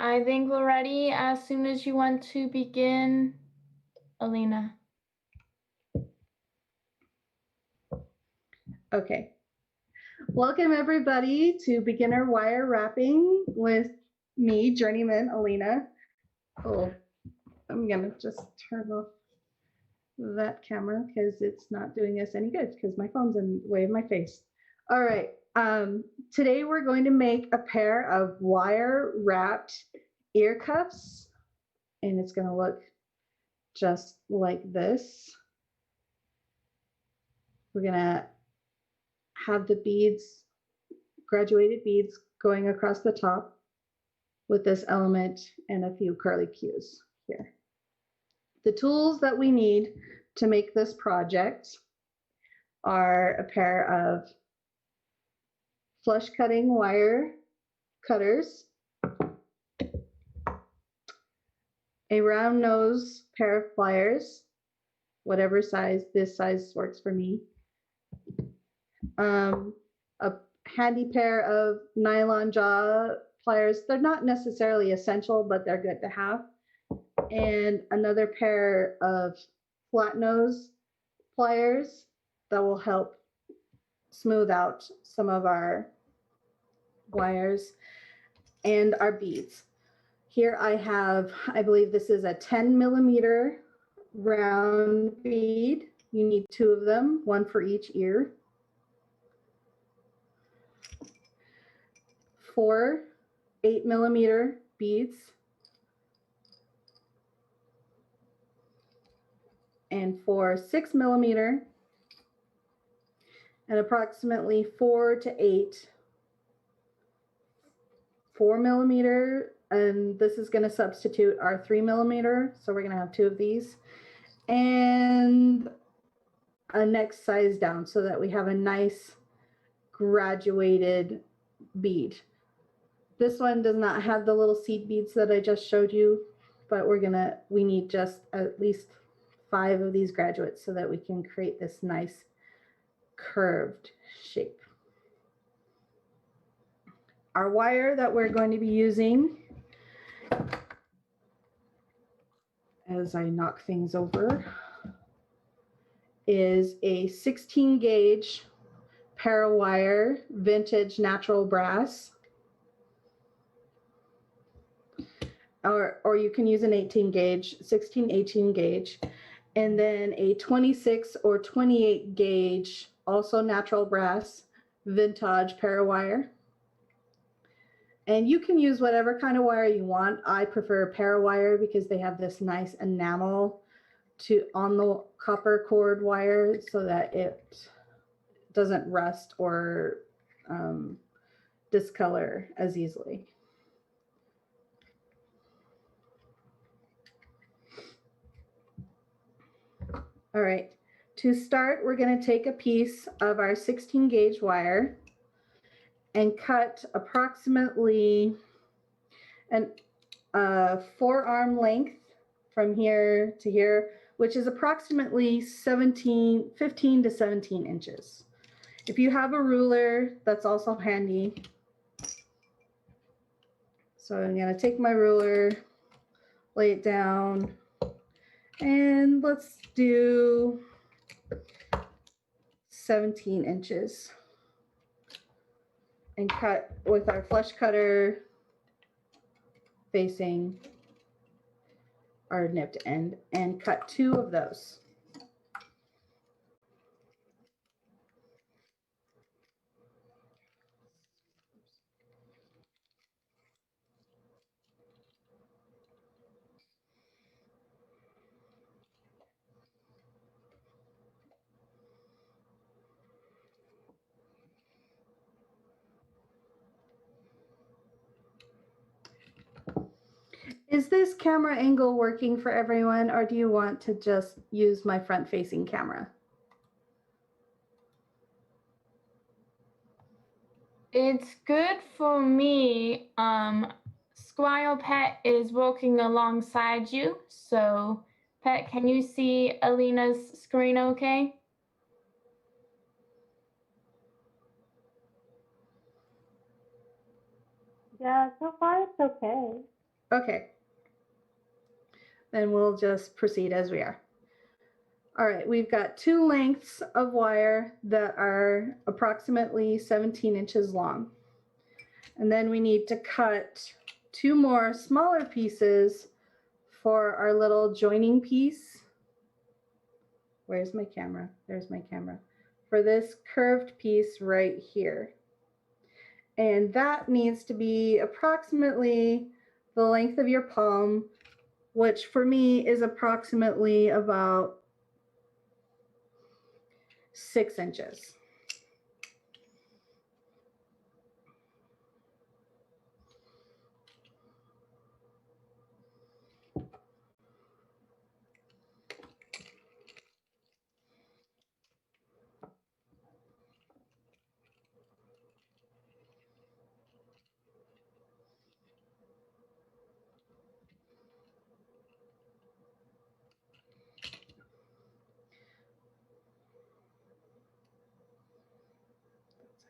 I think we're ready as soon as you want to begin, Alina. Okay. Welcome everybody to beginner wire wrapping with me, Journeyman Alina. Oh, I'm gonna just turn off that camera because it's not doing us any good because my phone's in the way of my face. All right. Today we're going to make a pair of wire wrapped ear cuffs, and it's gonna look just like this. We're gonna have the beads, graduated beads, going across the top with this element and a few curly cues here. The tools that we need to make this project are a pair of flush cutting wire cutters, a round nose pair of pliers, whatever size, this size works for me, a handy pair of nylon jaw pliers. They're not necessarily essential, but they're good to have, and another pair of flat nose pliers that will help smooth out some of our wires and our beads. Here I have, I believe this is a 10mm round bead. You need 2 of them, 1 for each ear. 4 8mm beads, and 4 6mm, and approximately 4 to 8 4mm, and this is going to substitute our 3mm, so we're going to have 2 of these, and a next size down so that we have a nice graduated bead. This one does not have the little seed beads that I just showed you, but we need just at least 5 of these graduates so that we can create this nice curved shape. Our wire that we're going to be using, as I knock things over, is a 16 gauge Parawire vintage natural brass, or you can use an 18 gauge, 16, 18 gauge, and then a 26 or 28 gauge, also natural brass, vintage Parawire. And you can use whatever kind of wire you want. I prefer Parawire because they have this nice enamel on the copper cord wire so that it doesn't rust or discolor as easily. All right, to start, we're going to take a piece of our 16 gauge wire and cut approximately a forearm length from here to here, which is approximately 15 to 17 inches. If you have a ruler, that's also handy. So I'm going to take my ruler, lay it down, and let's do 17 inches and cut with our flush cutter facing our nipped end, and cut 2 of those. Is this camera angle working for everyone, or do you want to just use my front-facing camera? It's good for me. Squire Pet is walking alongside you, so Pet, can you see Alina's screen okay? Yeah, so far it's okay. Okay. Then we'll just proceed as we are. All right, we've got 2 lengths of wire that are approximately 17 inches long. And then we need to cut 2 more smaller pieces for our little joining piece. Where's my camera? There's my camera. For this curved piece right here. And that needs to be approximately the length of your palm, which for me is approximately about 6 inches.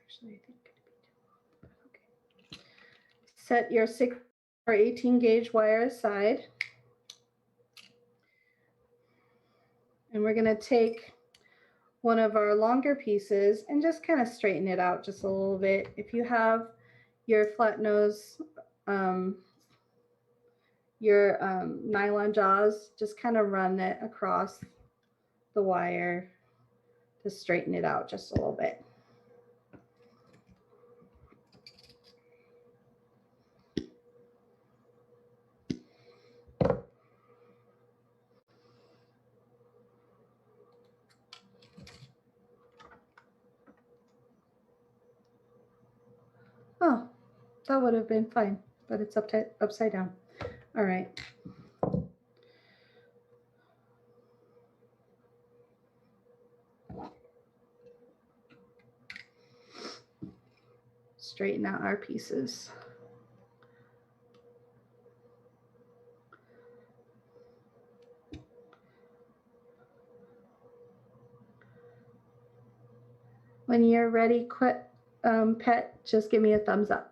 Actually, I think okay. Set your 6 or 18 gauge wire aside. And we're going to take one of our longer pieces and just kind of straighten it out just a little bit. If you have your flat nose, your nylon jaws, just kind of run it across the wire to straighten it out just a little bit. Oh, that would have been fine, but it's upside down. All right. Straighten out our pieces. When you're ready, Pet, just give me a thumbs up.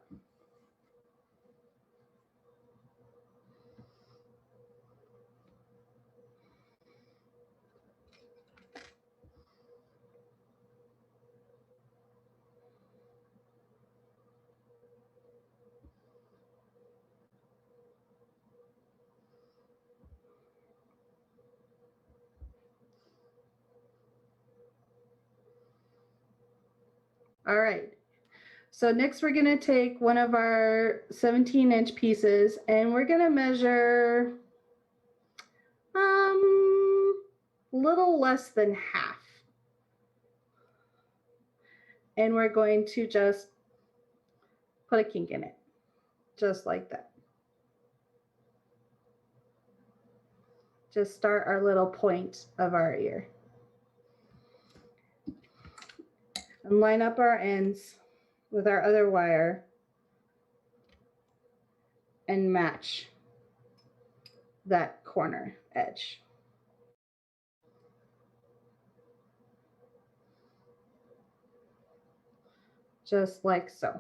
All right. So next we're going to take one of our 17-inch pieces and we're going to measure little less than half. And we're going to just put a kink in it, just like that. Just start our little point of our ear. And line up our ends with our other wire and match that corner edge. Just like so.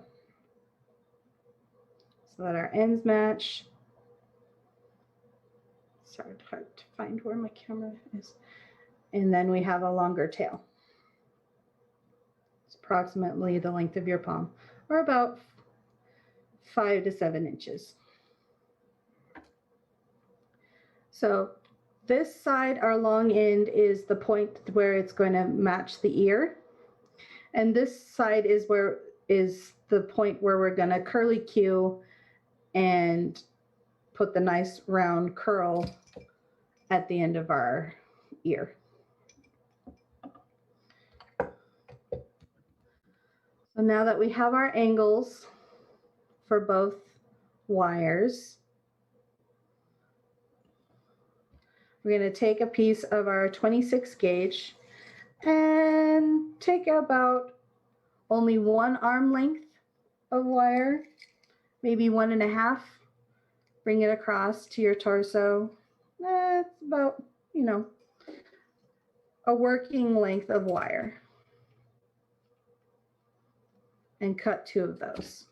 So that our ends match. Sorry, it's hard to find where my camera is. And then we have a longer tail. It's approximately the length of your palm, or about 5 to 7 inches. So this side, our long end, is the point where it's going to match the ear. And this side is the point where we're going to curly cue and put the nice round curl at the end of our ear. So now that we have our angles for both wires, we're going to take a piece of our 26 gauge and take about only 1 arm length of wire, maybe 1.5. Bring it across to your torso. It's about, a working length of wire. And cut 2 of those.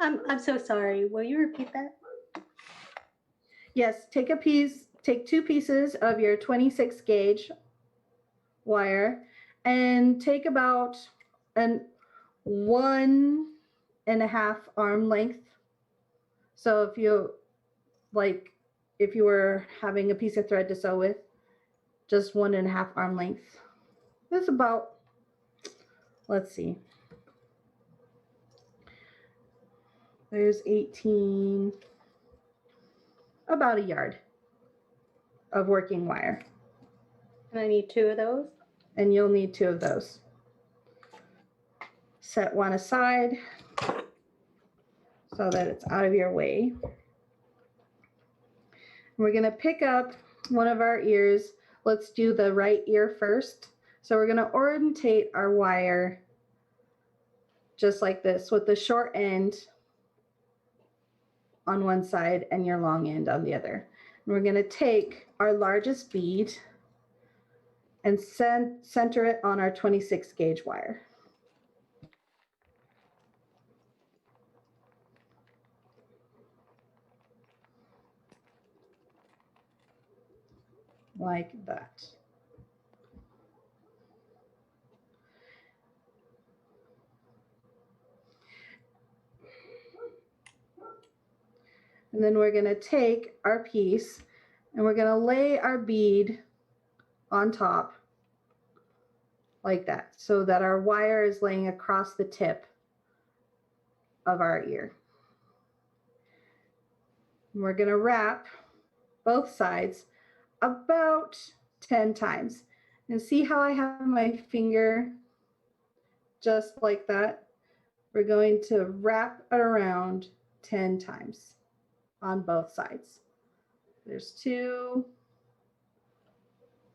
I'm so sorry. Will you repeat that? Yes, take two pieces of your 26 gauge wire and take about an 1.5 arm length. So if you were having a piece of thread to sew with, just 1.5 arm length. That's about, let's see, there's 18, about a yard of working wire. And I need 2 of those. And you'll need 2 of those. Set one aside so that it's out of your way. We're going to pick up one of our ears. Let's do the right ear first. So we're going to orientate our wire just like this, with the short end on one side and your long end on the other. And we're going to take our largest bead and center it on our 26 gauge wire. Like that. And then we're going to take our piece and we're going to lay our bead on top like that, so that our wire is laying across the tip of our ear. And we're going to wrap both sides about 10 times. And see how I have my finger just like that? We're going to wrap it around 10 times on both sides. There's 2,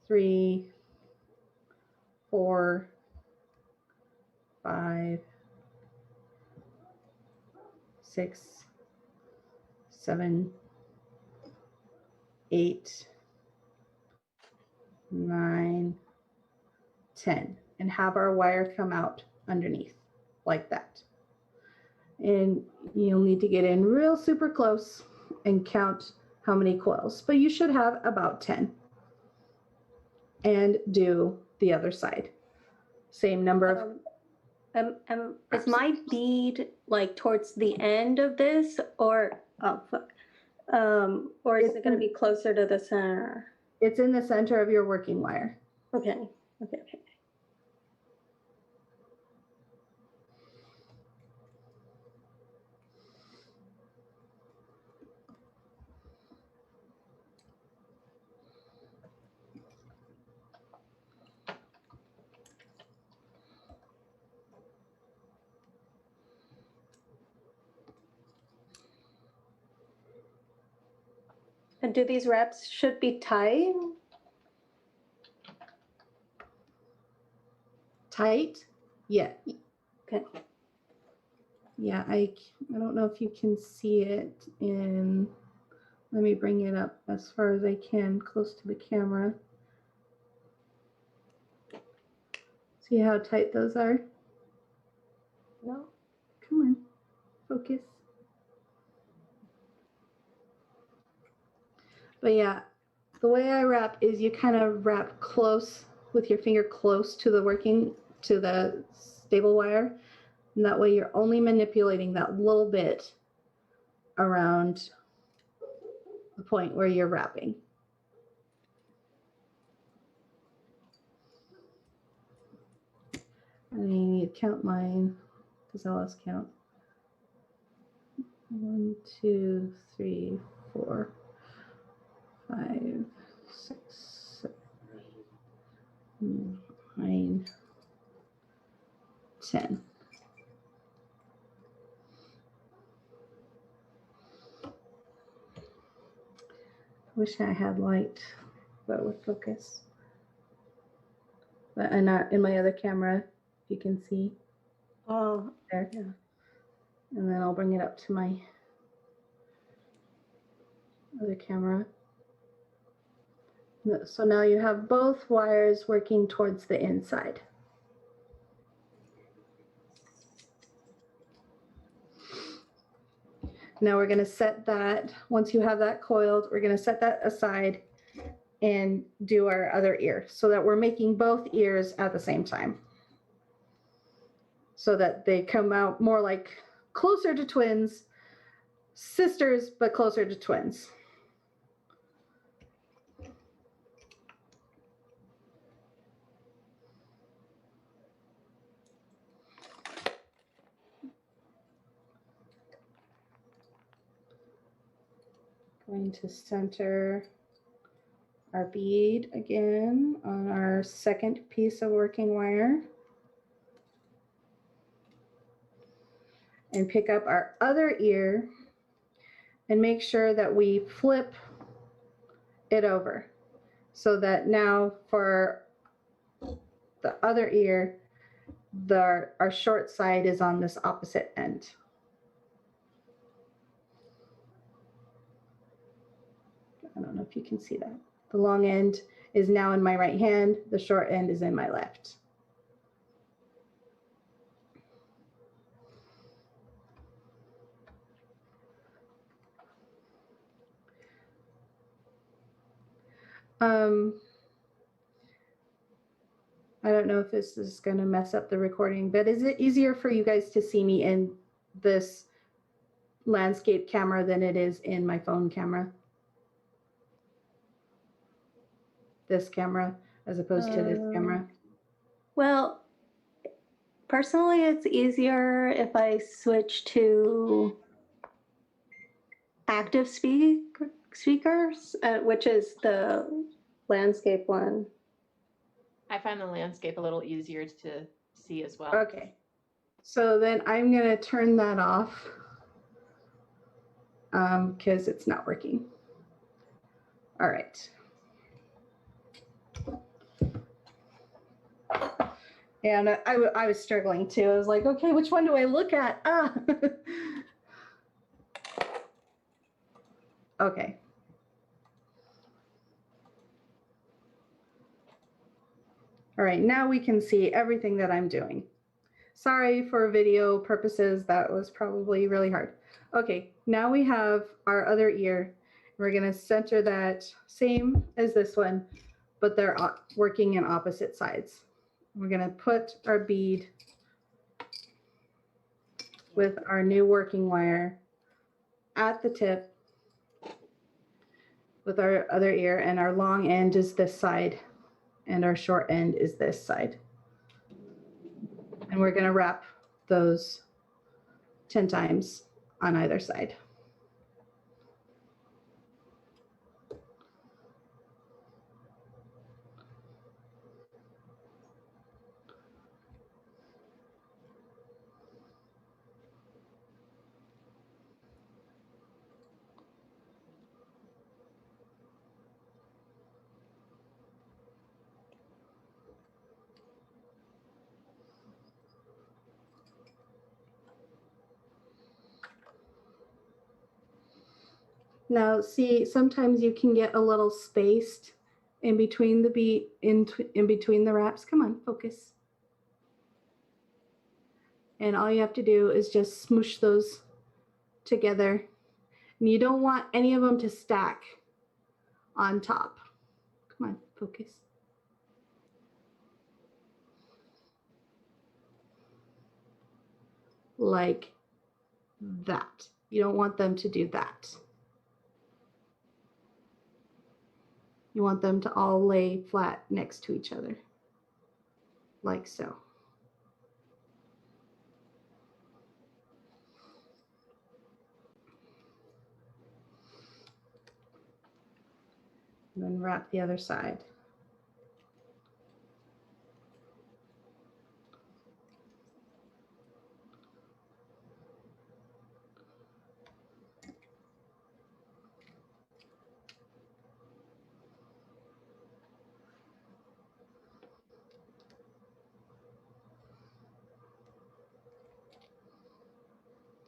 3, 4, 5, 6, 7, 8, 9, 10, and have our wire come out underneath like that. And you'll need to get in real super close and count how many coils, but you should have about 10. And do the other side. Same number of. Is my bead like towards the end of this, or or is it going to be closer to the center? It's in the center of your working wire. Okay. And do these wraps should be tight? Tight? Yeah. Okay. Yeah, I don't know if you can see it in, let me bring it up as far as I can, close to the camera. See how tight those are? No. Come on, focus. But yeah, the way I wrap is you kind of wrap close with your finger close to the stable wire. And that way you're only manipulating that little bit around the point where you're wrapping. I need to count mine because I lost count. 1, 2, 3, 4, 5, 6, 7, 9, 10. Wish I had light that would focus. But not in my other camera, you can see. Oh, There. yeah. And then I'll bring it up to my other camera. So now you have both wires working towards the inside. Now we're going to set that, once you have that coiled, we're going to set that aside and do our other ear so that we're making both ears at the same time. So that they come out more like closer to twins, sisters, but closer to twins. Going to center our bead again on our second piece of working wire. And pick up our other ear and make sure that we flip it over so that now for the other ear, our short side is on this opposite end. I don't know if you can see that. The long end is now in my right hand, the short end is in my left. I don't know if this is going to mess up the recording, but is it easier for you guys to see me in this landscape camera than it is in my phone camera? This camera as opposed to this camera? Well, personally, it's easier if I switch to active speakers, which is the landscape one. I find the landscape a little easier to see as well. Okay. So then I'm going to turn that off because it's not working. All right. And I was struggling too. I was like, okay, which one do I look at? Ah. Okay. All right, now we can see everything that I'm doing. Sorry for video purposes, that was probably really hard. Okay, now we have our other ear. We're gonna center that same as this one, but they're working in opposite sides. We're gonna put our bead with our new working wire at the tip with our other ear, and our long end is this side and our short end is this side. And we're going to wrap those 10 times on either side. Now, see, sometimes you can get a little spaced in between the beat, in between the wraps. Come on, focus. And all you have to do is just smoosh those together. And you don't want any of them to stack on top. Come on, focus. Like that. You don't want them to do that. You want them to all lay flat next to each other, like so. And then wrap the other side.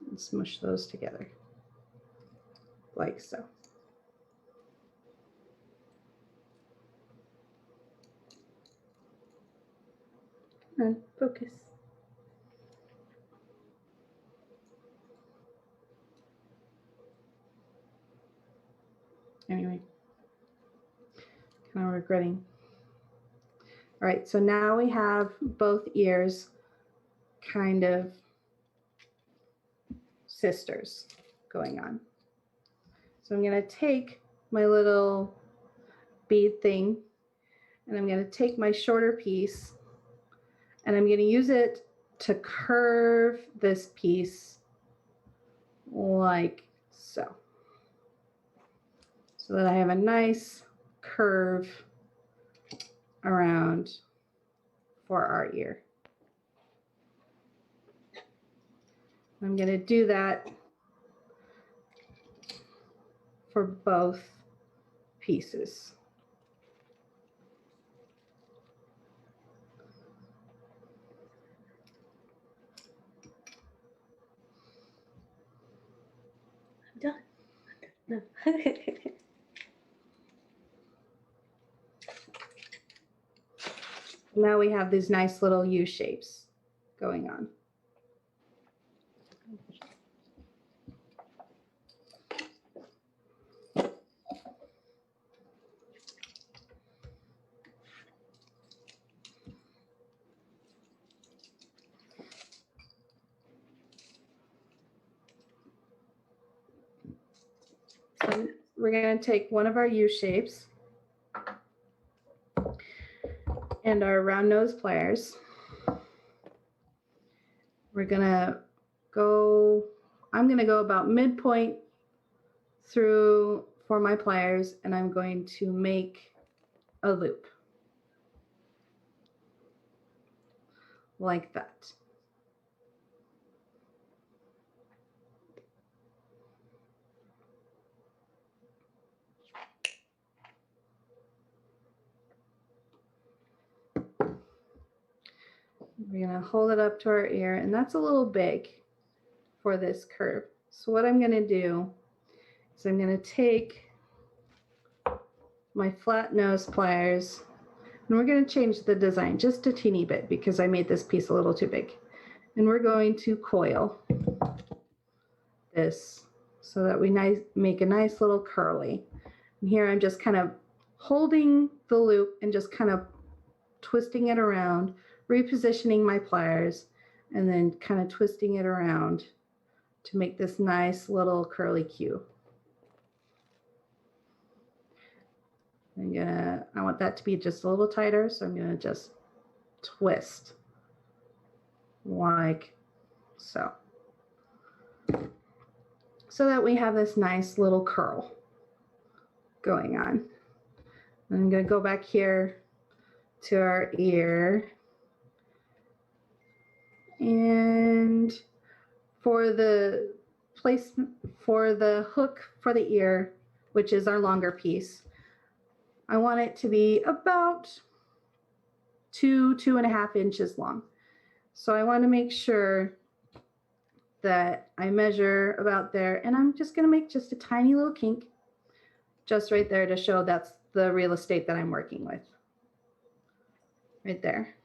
And smush those together, like so. Come on, focus. Anyway, kind of regretting. All right, so now we have both ears kind of sisters going on. So I'm going to take my little bead thing and I'm going to take my shorter piece and I'm going to use it to curve this piece like so. So that I have a nice curve around for our ear. I'm going to do that for both pieces. I'm done. No. Now we have these nice little U shapes going on. So we're going to take one of our U shapes and our round nose pliers. We're going to go, I'm going to go about midpoint through for my pliers and I'm going to make a loop like that. We're going to hold it up to our ear, and that's a little big for this curve. So what I'm going to do is I'm going to take my flat nose pliers, and we're going to change the design just a teeny bit because I made this piece a little too big. And we're going to coil this so that we make a nice little curly. And here I'm just kind of holding the loop and just kind of twisting it around, repositioning my pliers, and then kind of twisting it around to make this nice little curly Q. I want that to be just a little tighter, so I'm gonna just twist like so. So that we have this nice little curl going on. I'm gonna go back here to our ear. And for the placement, for the hook for the ear, which is our longer piece, I want it to be about 2.5 inches long. So I want to make sure that I measure about there, and I'm just going to make just a tiny little kink just right there to show that's the real estate that I'm working with. Right there.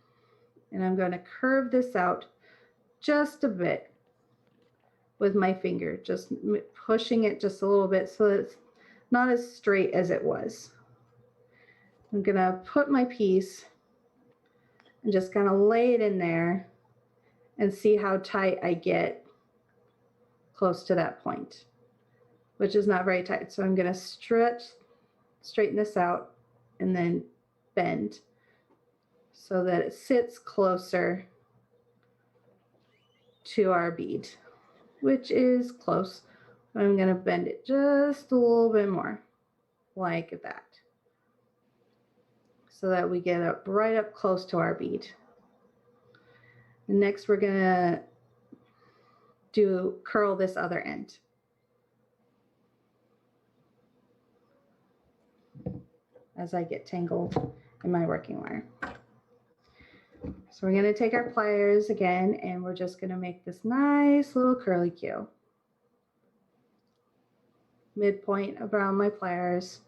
And I'm going to curve this out just a bit with my finger, just pushing it just a little bit so that it's not as straight as it was. I'm going to put my piece and just kind of lay it in there and see how tight I get close to that point, which is not very tight. So I'm going to straighten this out and then bend so that it sits closer to our bead, which is close. I'm going to bend it just a little bit more like that so that we get up right up close to our bead. And next we're going to curl this other end. As I get tangled in my working wire. So we're going to take our pliers again and we're just going to make this nice little curly Q. Midpoint around my pliers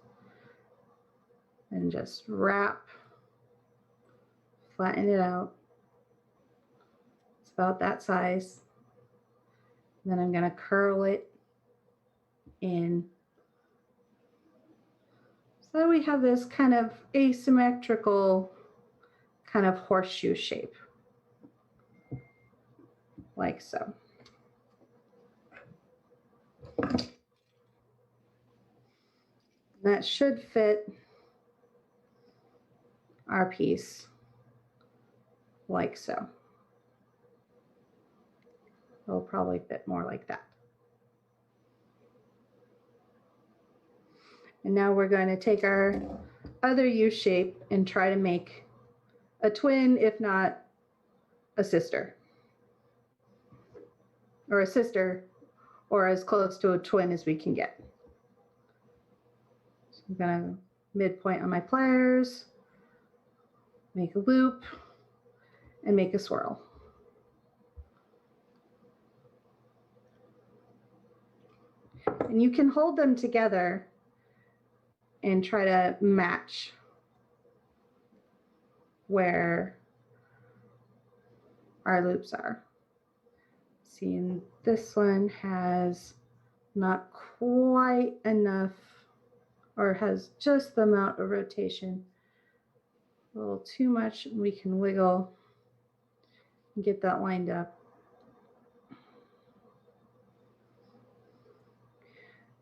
and just wrap, flatten it out. It's about that size. And then I'm going to curl it in So we have this kind of asymmetrical kind of horseshoe shape, like so. That should fit our piece like so. It'll probably fit more like that. And now we're going to take our other U shape and try to make a twin, if not a sister. Or a sister, or as close to a twin as we can get. So I'm going to midpoint on my pliers, make a loop, and make a swirl. And you can hold them together and try to match where our loops are. See, and this one has not quite enough, or has just the amount of rotation. A little too much, we can wiggle and get that lined up.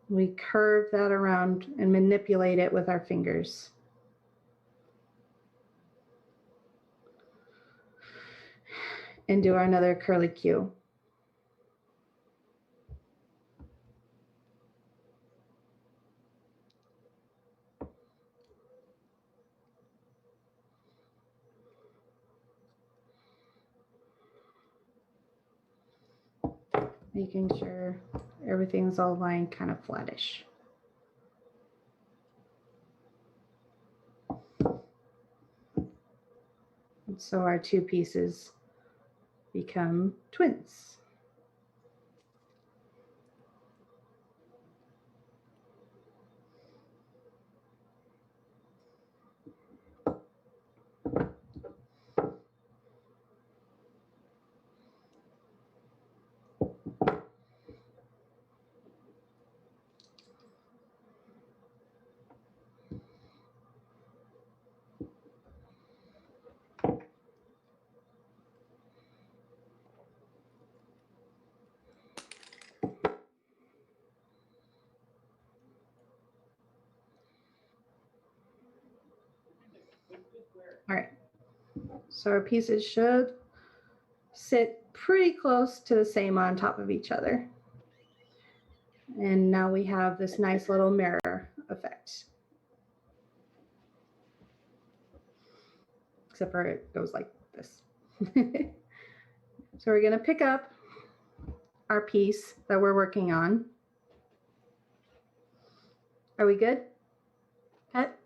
We curve that around and manipulate it with our fingers. And do another curly Q. Making sure everything's all lined kind of flattish. And so our two pieces become twins. All right, so our pieces should sit pretty close to the same on top of each other. And now we have this nice little mirror effect. Except for it goes like this. So we're gonna pick up our piece that we're working on. Are we good? Pet?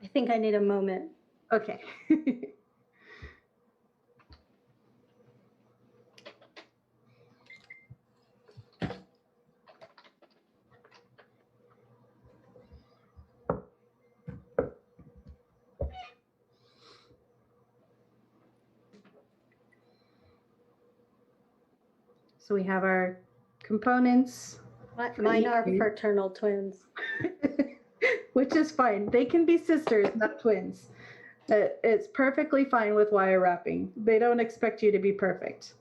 I think I need a moment. Okay. So we have our components. Mine are fraternal twins. Which is fine. They can be sisters, not twins. It's perfectly fine with wire wrapping. They don't expect you to be perfect.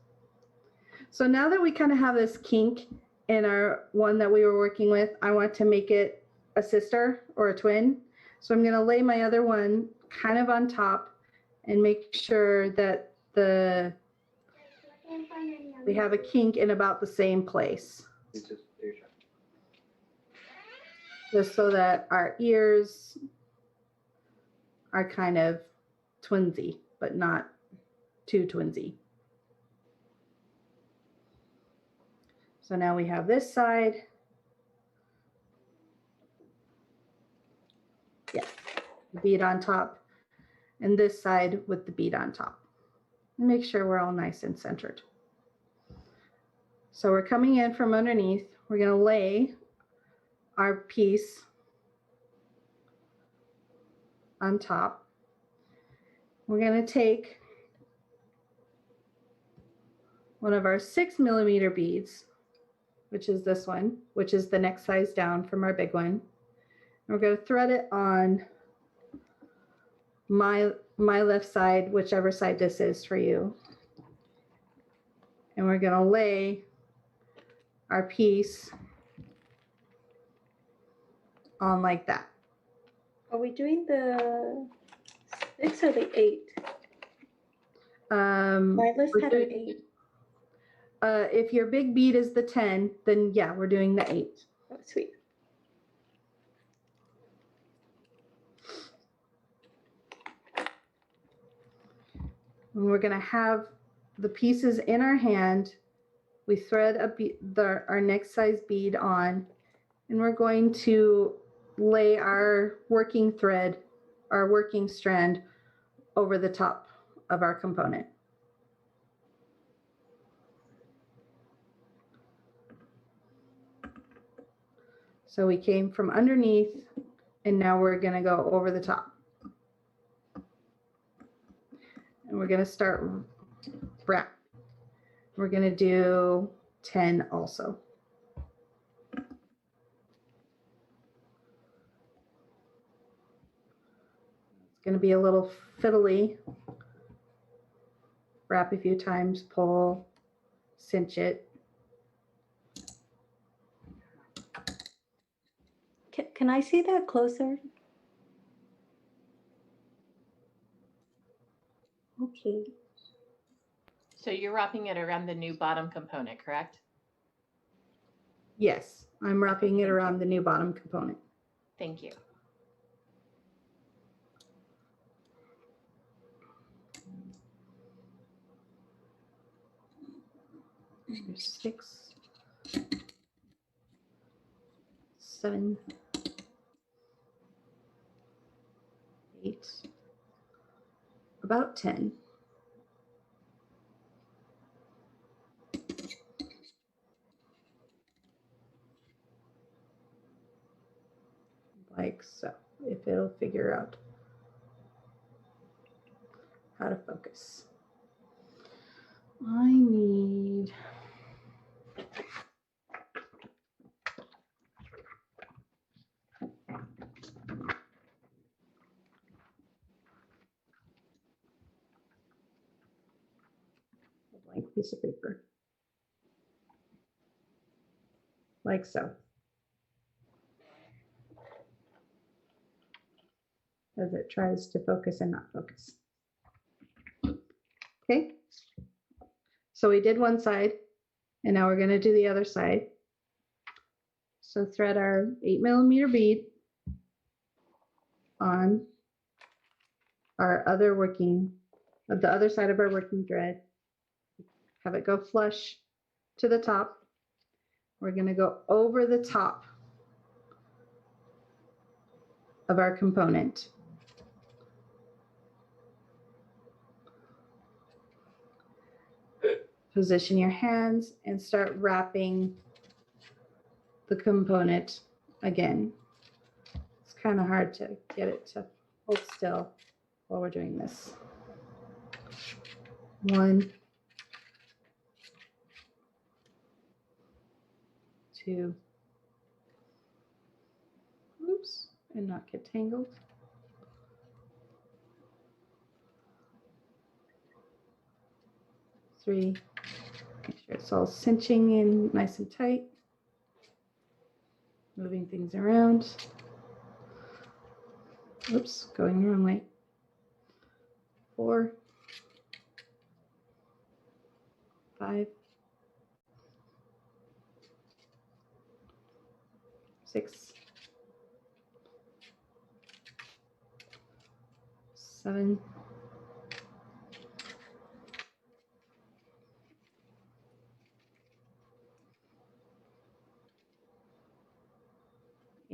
So now that we kind of have this kink in our one that we were working with, I want to make it a sister or a twin. So I'm going to lay my other one kind of on top and make sure that we have a kink in about the same place. Just so that our ears are kind of twinsy, but not too twinsy. So now we have this side. Yeah, the bead on top, and this side with the bead on top. And make sure we're all nice and centered. So we're coming in from underneath. We're going to lay our piece on top. We're going to take one of our 6mm beads which is this one, which is the next size down from our big one. And we're going to thread it on my left side, whichever side this is for you. And we're going to lay our piece on like that. Are we doing the 6 or the 8? My list we're had an doing- 8. If your big bead is the 10, then yeah, we're doing the 8. Oh, sweet. And we're going to have the pieces in our hand. We thread our next size bead on, and we're going to lay our working thread, our working strand, over the top of our component. So we came from underneath, and now we're going to go over the top. And we're going to start wrap. We're going to do 10 also. It's going to be a little fiddly. Wrap a few times, pull, cinch it. Can I see that closer? Okay. So you're wrapping it around the new bottom component, correct? Yes, I'm wrapping it thank you. around the new bottom component. Thank you. There's 6, 7, 8, about 10. Like so, if it'll figure out how to focus. I need a blank piece of paper. Like so. As it tries to focus and not focus. Okay. So we did one side, and now we're going to do the other side. So thread our 8mm bead on our other working, the other side of our working thread. Have it go flush to the top. We're going to go over the top of our component. Position your hands and start wrapping the component again. It's kind of hard to get it to hold still while we're doing this. 1, 2, oops, and not get tangled. 3, make sure it's all cinching in nice and tight. Moving things around. Oops, going the wrong way. 4, 5, 6, 7,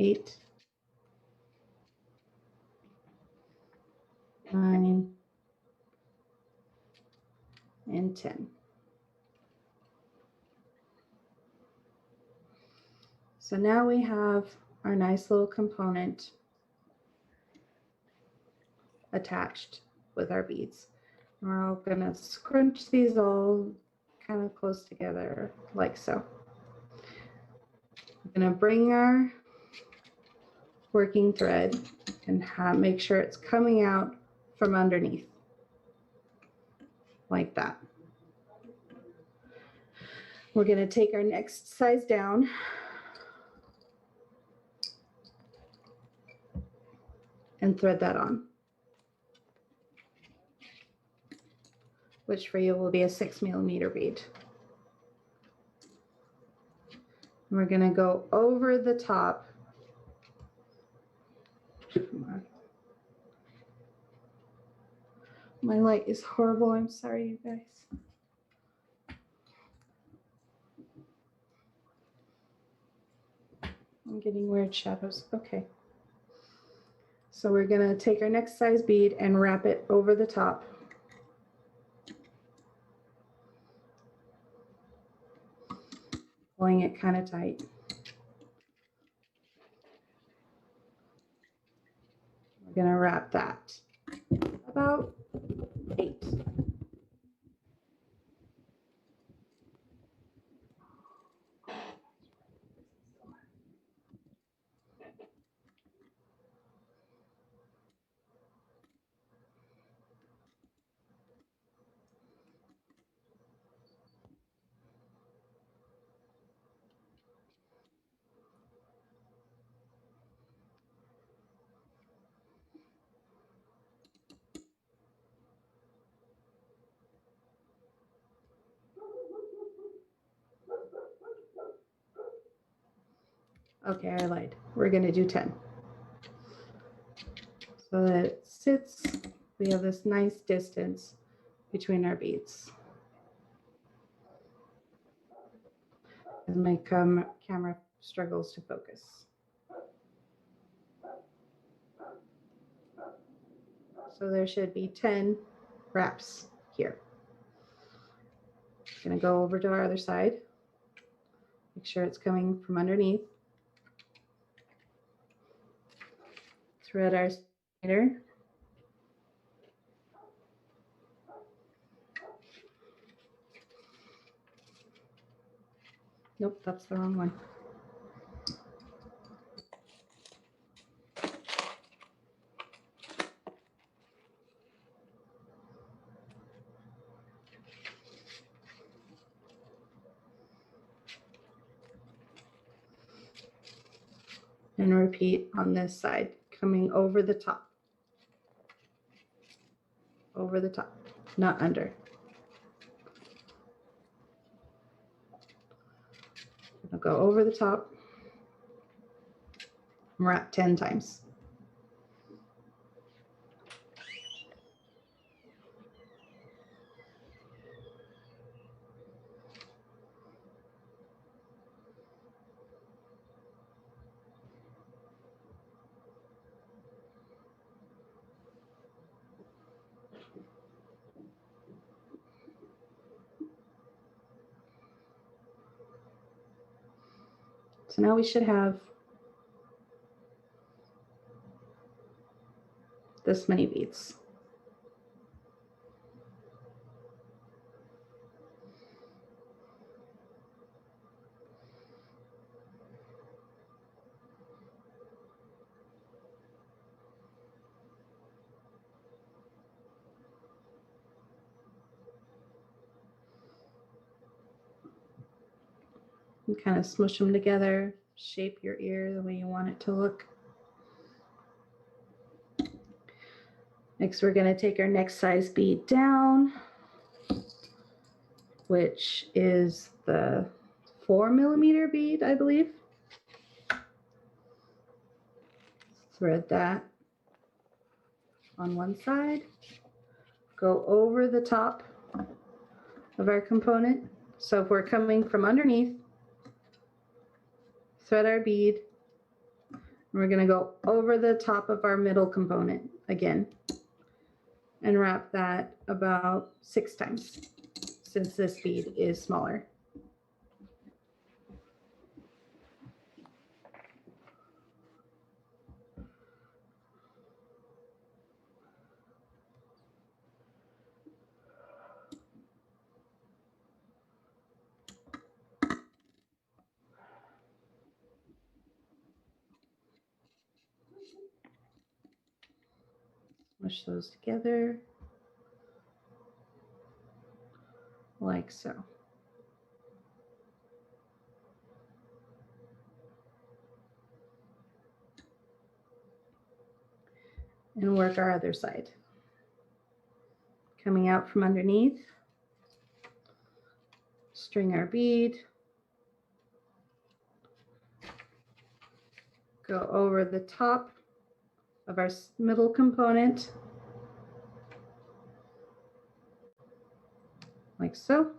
8, 9, and 10. So now we have our nice little component attached with our beads. We're all going to scrunch these all kind of close together like so. Gonna bring our working thread and make sure it's coming out from underneath like that. We're gonna take our next size down and thread that on, which for you will be a 6mm bead. We're gonna go over the top. Come on. My light is horrible. I'm sorry, you guys. I'm getting weird shadows. Okay. So we're gonna take our next size bead and wrap it over the top. Pulling it kind of tight. We're gonna wrap that about 8. Okay, I lied. We're gonna do 10. So that it sits, we have this nice distance between our beads. And my camera struggles to focus. So there should be 10 wraps here. Gonna go over to our other side. Make sure it's coming from underneath. Thread our spider. Nope, that's the wrong one. And repeat on this side, coming over the top. Over the top, not under. I'll go over the top, wrap 10 times. So now we should have this many beads. And kind of smush them together, shape your ear the way you want it to look. Next, we're going to take our next size bead down, which is the 4mm bead, I believe. Thread that on one side, go over the top of our component. So if we're coming from underneath, thread our bead, and we're going to go over the top of our middle component again and wrap that about 6 times since this bead is smaller. Push those together like so. And work our other side. Coming out from underneath, string our bead, go over the top of our middle component, like so,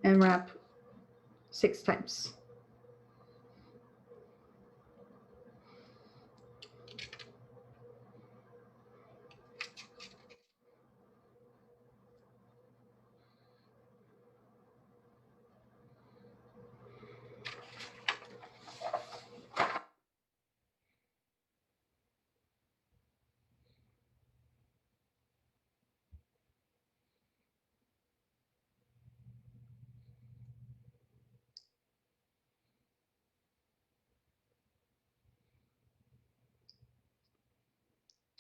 and wrap 6 times.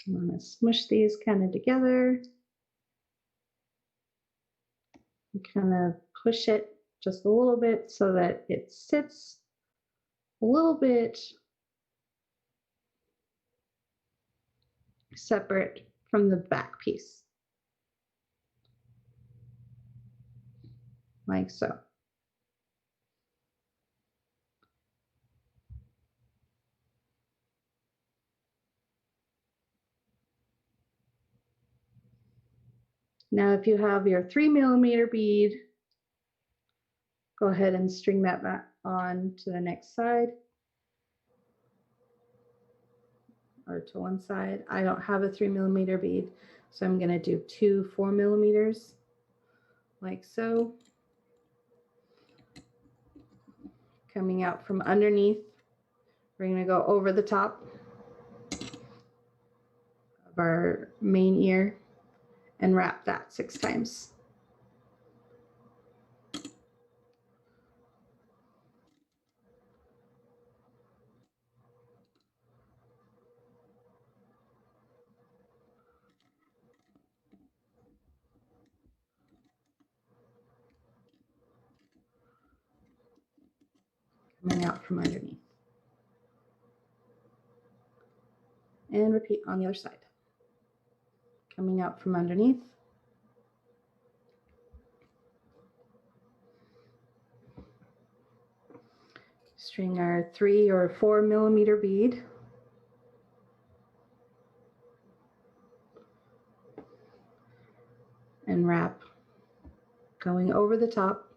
I'm going to smush these kind of together. Kind of push it just a little bit so that it sits a little bit separate from the back piece, like so. Now, if you have your 3mm bead, go ahead and string that back on to the next side or to one side. I don't have a 3mm bead, so I'm going to do 2 4mm like so. Coming out from underneath, we're going to go over the top of our main ear and wrap that 6 times. Coming out from underneath. And repeat on the other side. Coming out from underneath. String our 3 or 4mm bead. And wrap, going over the top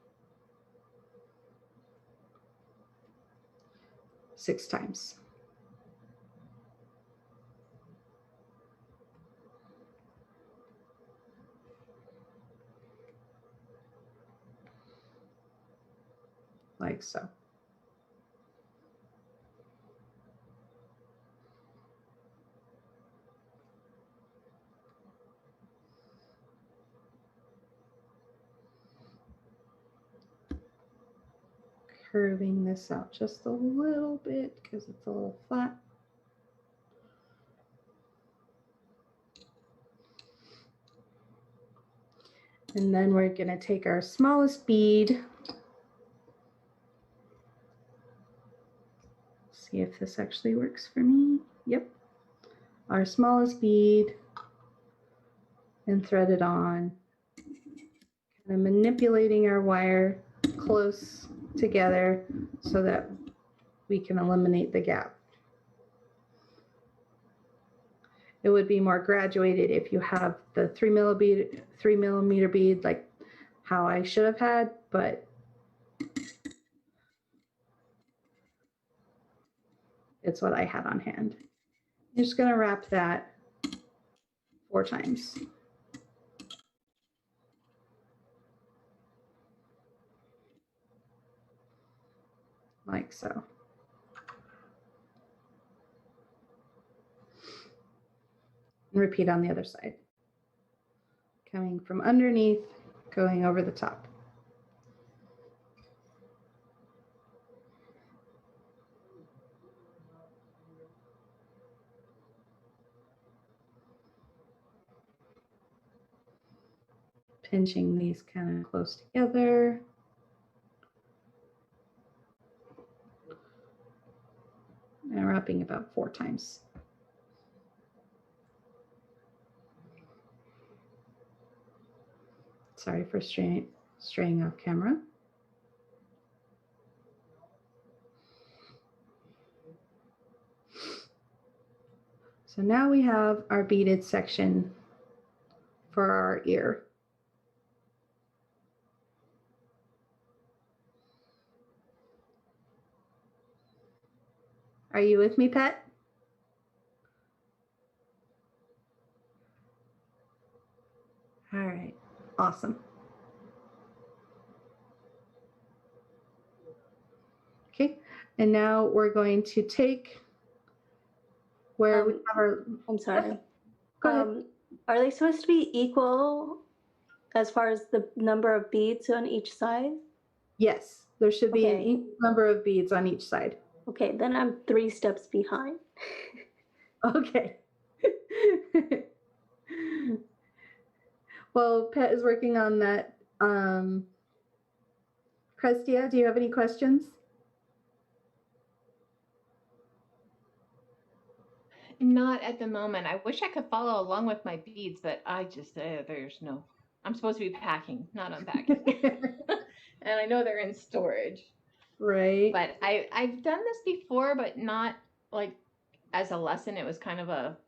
6 times. Like so. Curving this out just a little bit because it's a little flat. And then we're going to take our smallest bead. See if this actually works for me. Yep. Our smallest bead and thread it on. Kind of manipulating our wire close together so that we can eliminate the gap. It would be more graduated if you have the 3mm bead like how I should have had, but it's what I had on hand. I'm just going to wrap that 4 times. Like so. And repeat on the other side. Coming from underneath, going over the top. pinching these kind of close together. And wrapping about 4 times. Sorry for straying off camera. So now we have our beaded section for our ear. Are you with me, Pet? All right, awesome. Okay, and now we're going to take where we have our. I'm sorry. Go ahead. Are they supposed to be equal as far as the number of beads on each side? Yes, there should be an Okay. equal number of beads on each side. Okay, then I'm 3 steps behind. Okay. Well, Pet is working on that. Crestia, do you have any questions? Not at the moment. I wish I could follow along with my beads, but I just, there's no. I'm supposed to be packing, not unpacking. And I know they're in storage. Right. But I've done this before, but not like as a lesson. It was kind of a,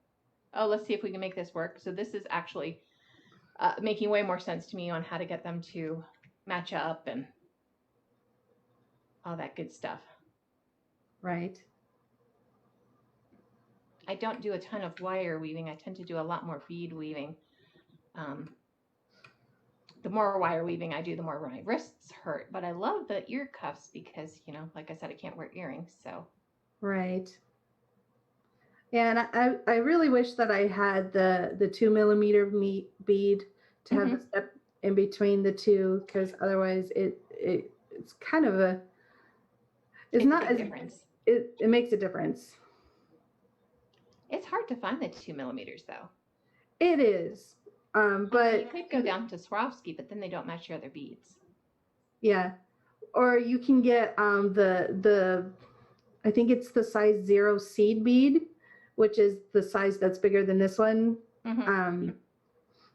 oh, let's see if we can make this work. So this is actually making way more sense to me on how to get them to match up and all that good stuff. Right. I don't do a ton of wire weaving. I tend to do a lot more bead weaving. The more wire weaving I do, the more my wrists hurt. But I love the ear cuffs because, you know, like I said, I can't wear earrings. So. Right. Yeah, and I really wish that I had the 2 millimeter bead to have the step in between the two, because otherwise it's kind of a it's not as difference. It makes a difference. It's hard to find the 2 millimeters though. It is. But you could go down to Swarovski, but then they don't match your other beads. Yeah, or you can get the I think it's the size 0 seed bead, which is the size that's bigger than this one,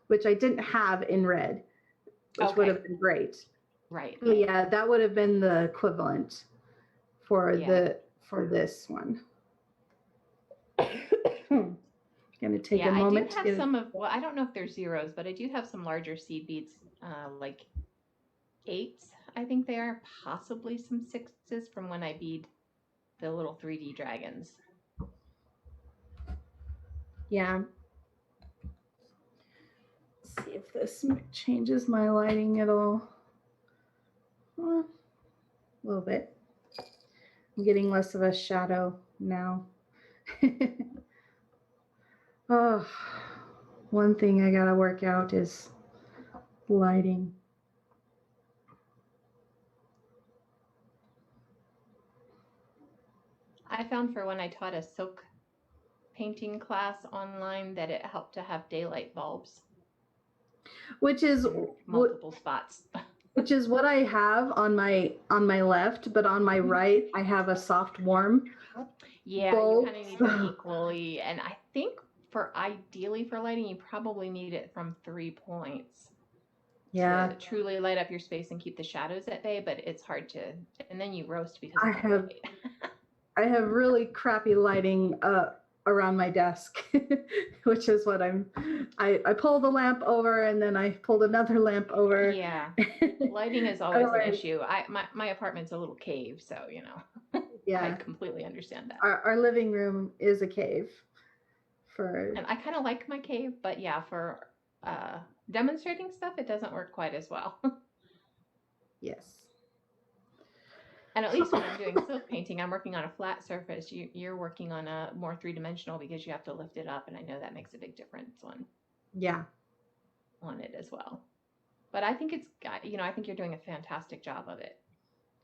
which I didn't have in red, which would have been great. Right. But yeah, that would have been the equivalent for this one. Gonna take a moment. I do have some of, well, I don't know if they're zeros, but I do have some larger seed beads, like 8s, I think they are, possibly some 6s from when I bead the little 3D dragons. Yeah. Let's see if this changes my lighting at all. A little bit. I'm getting less of a shadow now. Oh, one thing I gotta work out is lighting. I found for when I taught a silk painting class online that it helped to have daylight bulbs. Which is multiple spots. Which is what I have on my left, but on my right I have a soft warm. Yeah, bulb. You kind of need them equally, and I think ideally for lighting, you probably need it from 3 points. Yeah. To truly light up your space and keep the shadows at bay, but it's hard to, and then you roast because I have really crappy lighting around my desk, which is what I pulled the lamp over and then I pulled another lamp over. Yeah, lighting is always an issue. My apartment's a little cave, so you know. Yeah, I completely understand that. Our living room is a cave. And I kind of like my cave, but yeah, for demonstrating stuff, it doesn't work quite as well. Yes. And at least when I'm doing silk painting, I'm working on a flat surface. You're working on a more 3-dimensional because you have to lift it up, and I know that makes a big difference on it as well. But I think I think you're doing a fantastic job of it.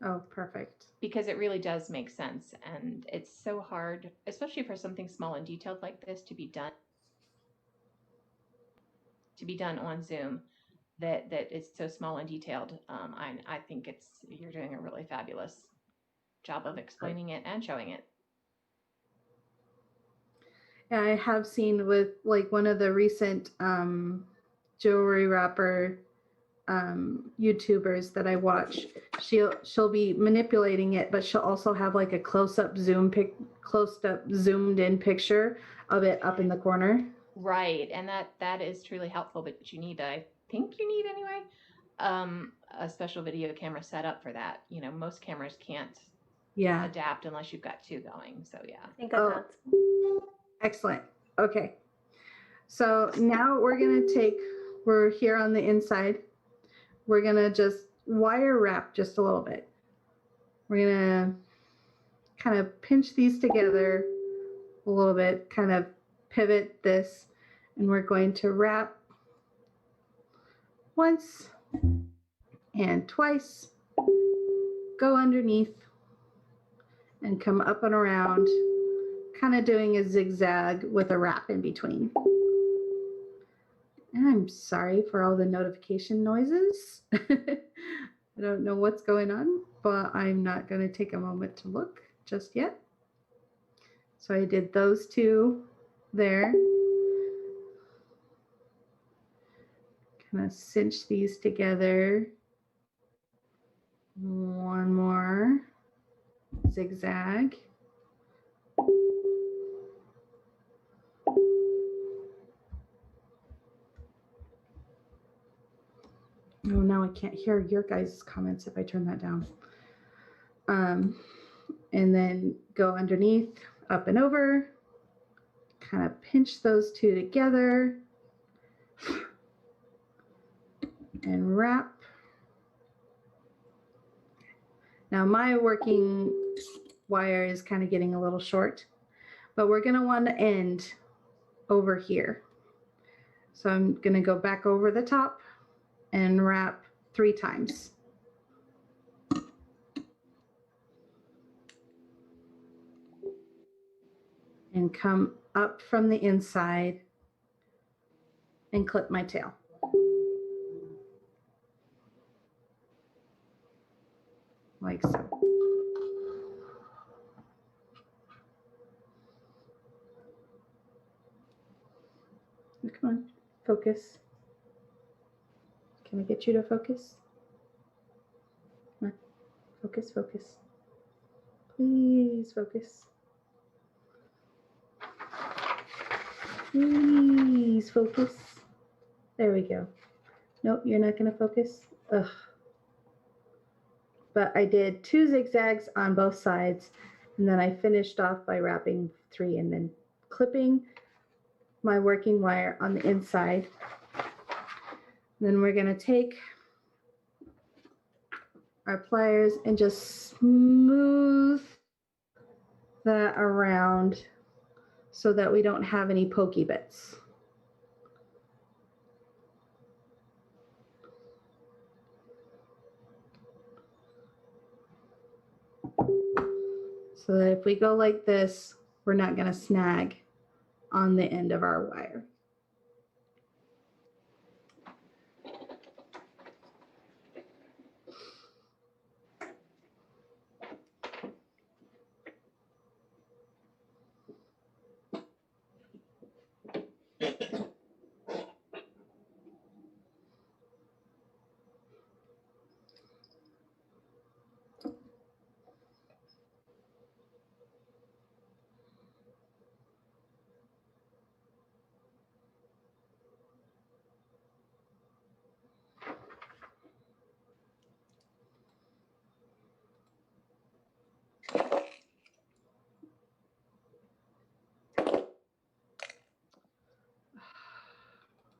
Oh, perfect. Because it really does make sense, and it's so hard, especially for something small and detailed like this, to be done on Zoom. that is so small and detailed. I think you're doing a really fabulous job of explaining it and showing it. Yeah, I have seen with like one of the recent jewelry wrapper YouTubers that I watch. She'll be manipulating it, but she'll also have like a close up zoomed in picture of it up in the corner. Right, and that is truly helpful. But I think you need anyway, a special video camera set up for that. You know, most cameras can't adapt unless you've got two going. So yeah. I think I got. Excellent. Okay. So now we're here on the inside. We're going to just wire wrap just a little bit. We're going to kind of pinch these together a little bit, kind of pivot this, and we're going to wrap once and twice, go underneath, and come up and around, kind of doing a zigzag with a wrap in between. And I'm sorry for all the notification noises. I don't know what's going on, but I'm not going to take a moment to look just yet. So I did those two there. Kind of cinch these together. One more zigzag. Oh, now I can't hear your guys' comments if I turn that down. And then go underneath, up and over, kind of pinch those two together and wrap. Now my working wire is kind of getting a little short, but we're going to want to end over here. So I'm going to go back over the top and wrap 3 times. And come up from the inside and clip my tail. Like so. Come on, focus. Can I get you to focus? Come on, focus, focus. Please focus. Please focus. There we go. Nope, you're not going to focus. Ugh. But I did 2 zigzags on both sides, and then I finished off by wrapping 3 and then clipping my working wire on the inside. Then we're going to take our pliers and just smooth that around so that we don't have any pokey bits. So that if we go like this, we're not going to snag on the end of our wire.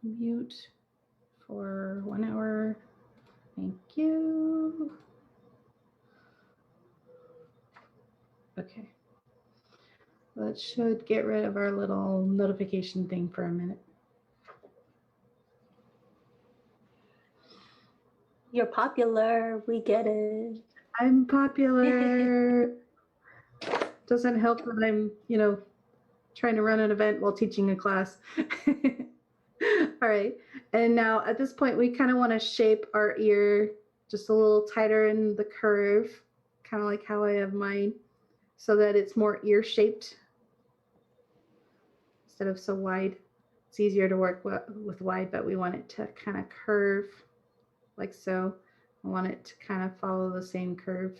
Mute for 1 hour. Thank you. Okay. That should get rid of our little notification thing for a minute. You're popular. We get it. I'm popular. Doesn't help that I'm, trying to run an event while teaching a class. All right. And now at this point, we kind of want to shape our ear just a little tighter in the curve, kind of like how I have mine, so that it's more ear shaped instead of so wide. It's easier to work with wide, but we want it to kind of curve like so. I want it to kind of follow the same curve.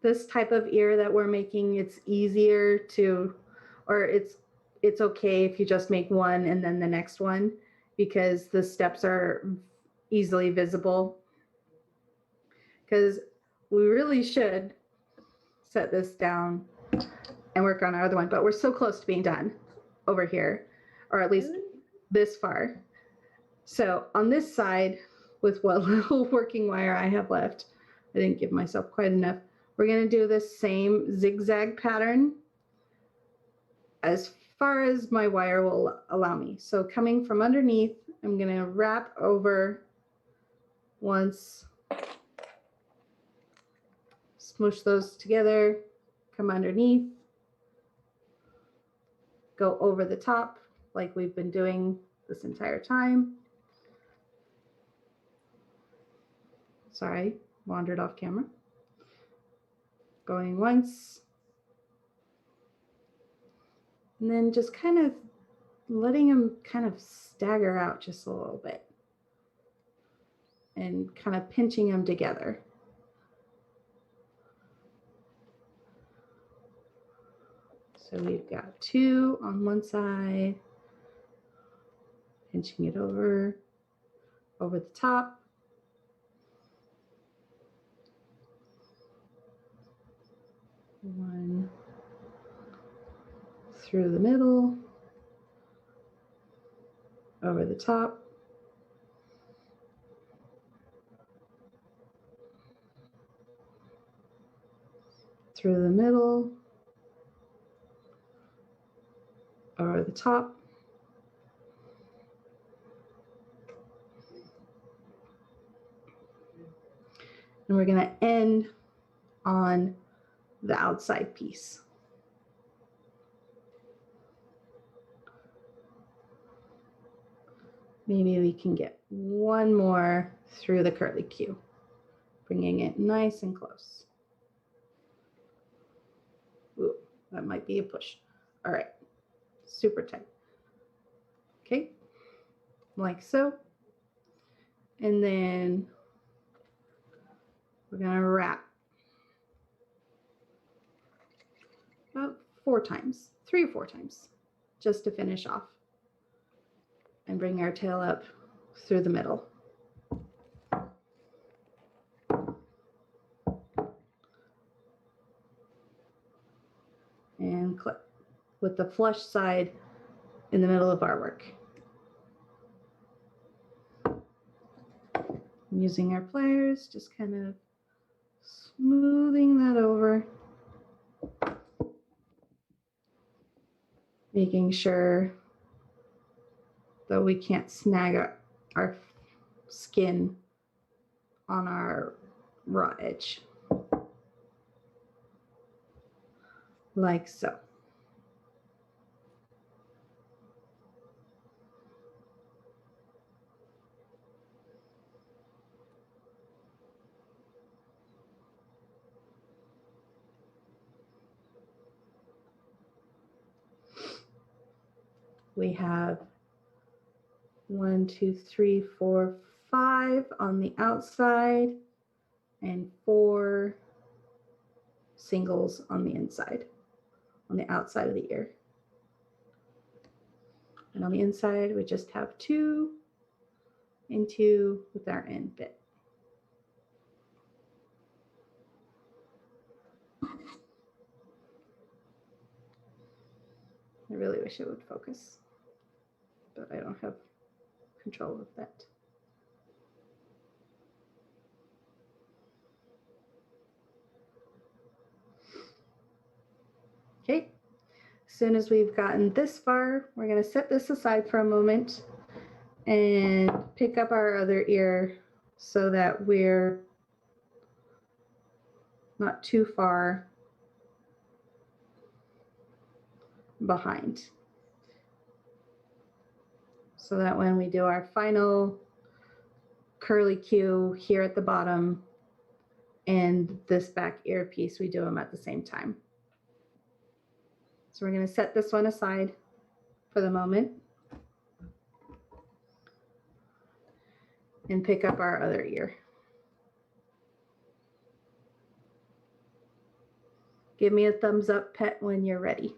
This type of ear that we're making, it's easier to, or it's okay if you just make one and then the next one, because the steps are easily visible. Because we really should set this down and work on our other one, but we're so close to being done over here, or at least this far. So on this side, with what little working wire I have left, I didn't give myself quite enough. We're going to do this same zigzag pattern as far as my wire will allow me. So coming from underneath, I'm going to wrap over once, smoosh those together, come underneath, go over the top like we've been doing this entire time. Sorry, wandered off camera. Going once, and then just kind of letting them kind of stagger out just a little bit and kind of pinching them together. So we've got two on one side, pinching it over the top. One through the middle, over the top. Through the middle, over the top. And we're going to end on the outside piece. Maybe we can get one more through the curly Q, bringing it nice and close. Ooh, that might be a push. All right, super tight. Okay, like so. And then we're gonna wrap about 4 times, 3 or 4 times, just to finish off and bring our tail up through the middle. And clip with the flush side in the middle of our work. Using our pliers, just kind of smoothing that over, making sure that we can't snag our skin on our raw edge, like so. We have 1, 2, 3, 4, 5 on the outside and 4 singles on the inside, on the outside of the ear. And on the inside, we just have 2 and 2 with our end bit. I really wish it would focus, but I don't have control of that. soon as we've gotten this far, we're going to set this aside for a moment and pick up our other ear so that we're not too far behind. So that when we do our final curly Q here at the bottom and this back ear piece, we do them at the same time. So we're going to set this one aside for the moment and pick up our other ear. Give me a thumbs up, Pet, when you're ready.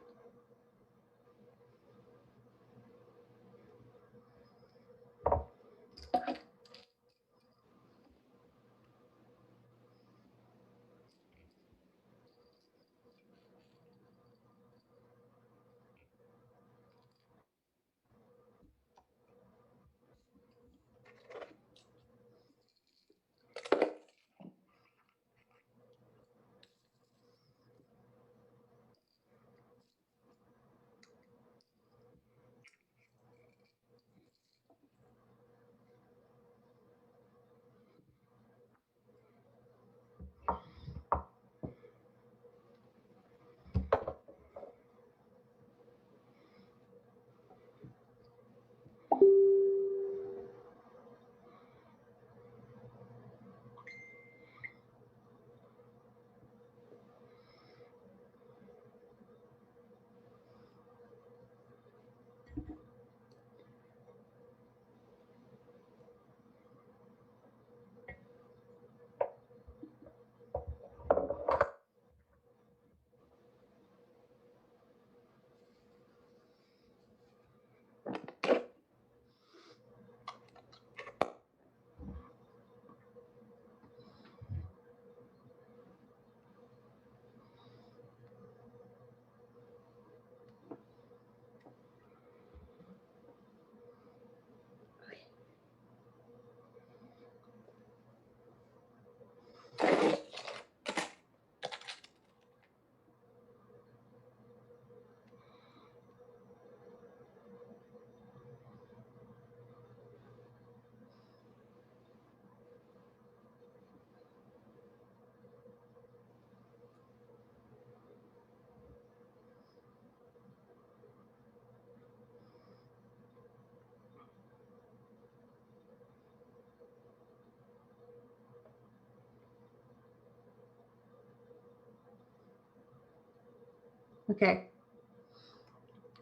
Okay,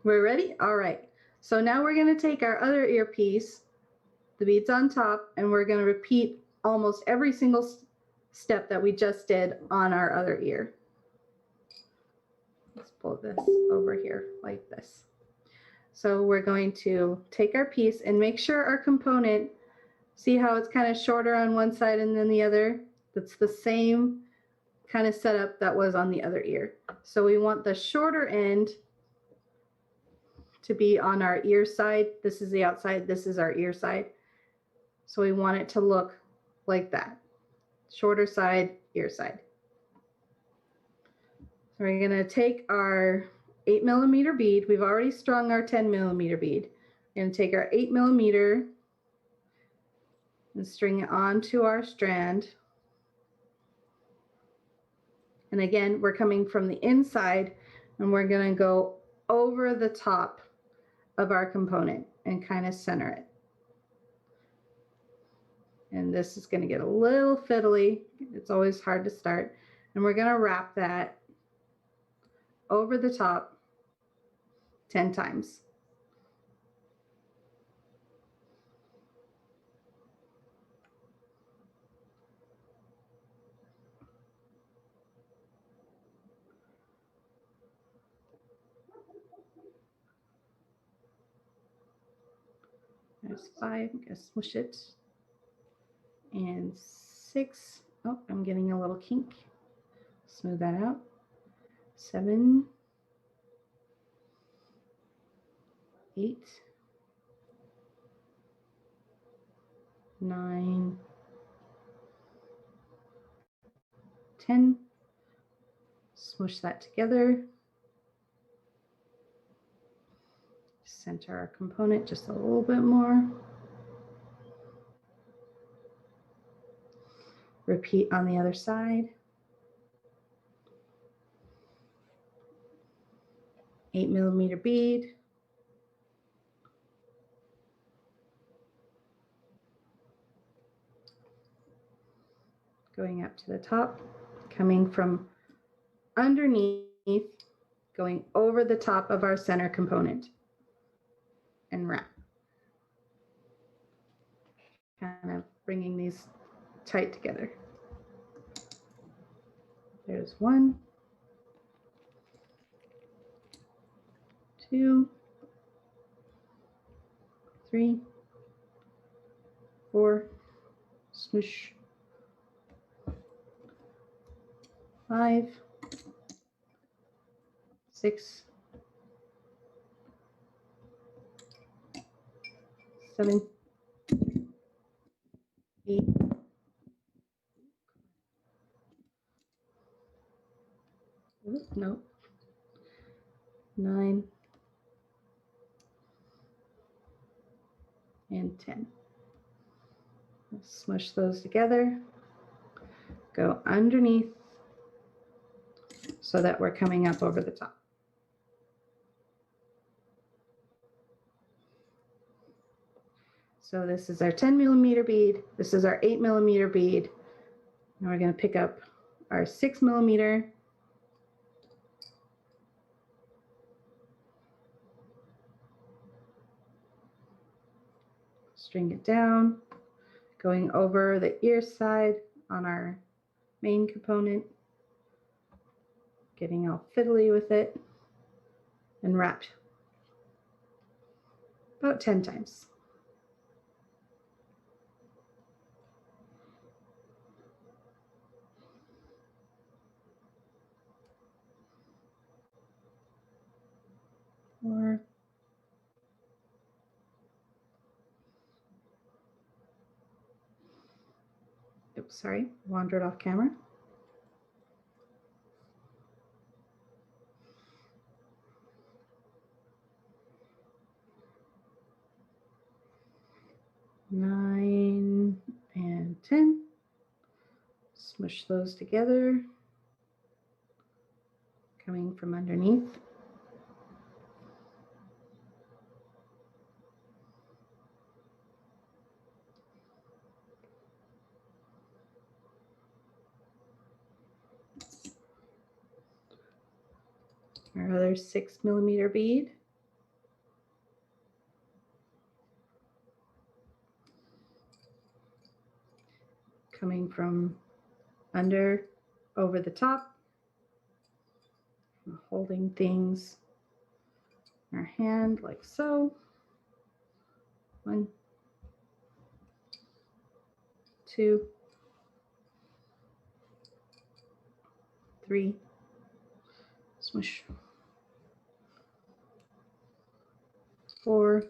we're ready? All right. So now we're going to take our other earpiece, the beads on top, and we're going to repeat almost every single step that we just did on our other ear. Let's pull this over here like this. So we're going to take our piece and make sure our component, see how it's kind of shorter on one side and then the other? That's the same kind of setup that was on the other ear. So we want the shorter end to be on our ear side. This is the outside, this is our ear side. So we want it to look like that. Shorter side, ear side. So we're gonna take our 8mm bead. We've already strung our 10mm bead. We're gonna take our 8mm and string it onto our strand. And again, we're coming from the inside and we're gonna go over the top of our component and kind of center it. And this is gonna get a little fiddly. It's always hard to start. And we're gonna wrap that over the top 10 times. There's 5, I'm gonna smush it. And 6, oh, I'm getting a little kink. Smooth that out. 7, 8, 9, 10. Smush that together. center our component just a little bit more. Repeat on the other side. 8mm bead. Going up to the top, coming from underneath, going over the top of our center component and wrap. Kind of bringing these tight together. There's 1, 2, 3, 4, smoosh, 5, 6, 7, 8, no, 9, and 10. Smush those together. Go underneath so that we're coming up over the top. So this is our 10mm bead. This is our 8mm bead. Now we're going to pick up our 6mm. String it down, going over the ear side on our main component, getting all fiddly with it, and wrap about 10 times. Or oops, sorry, wandered off camera. Nine and 10. Smush those together, coming from underneath. Our other 6mm bead. Coming from under over the top, holding things in our hand like so. 1, 2, 3, smush, 4,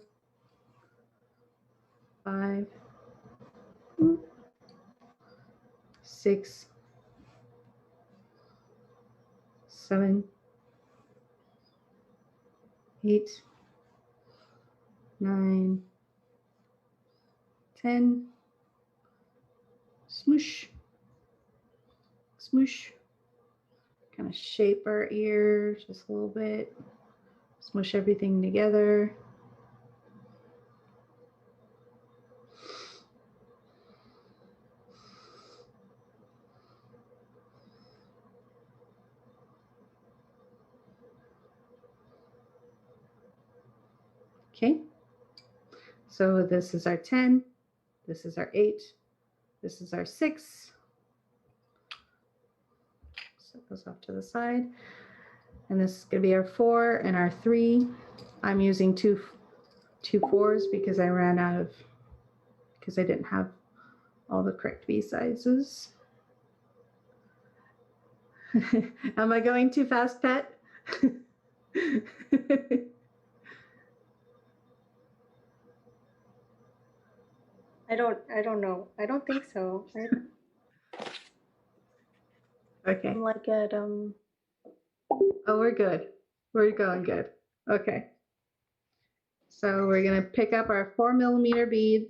5, 6, 7, 8, 9, 10, smoosh, smoosh, kind of shape our ear just a little bit, smush everything together. Okay, so this is our 10, this is our 8, this is our 6. Set those off to the side. And this is going to be our 4 and our 3. I'm using two 4s because I ran out of, because I didn't have all the correct V sizes. Am I going too fast, Pet? I don't know. I don't think so. Right? Okay. I'm like at Oh, we're good. We're going good. Okay. So we're gonna pick up our 4mm bead.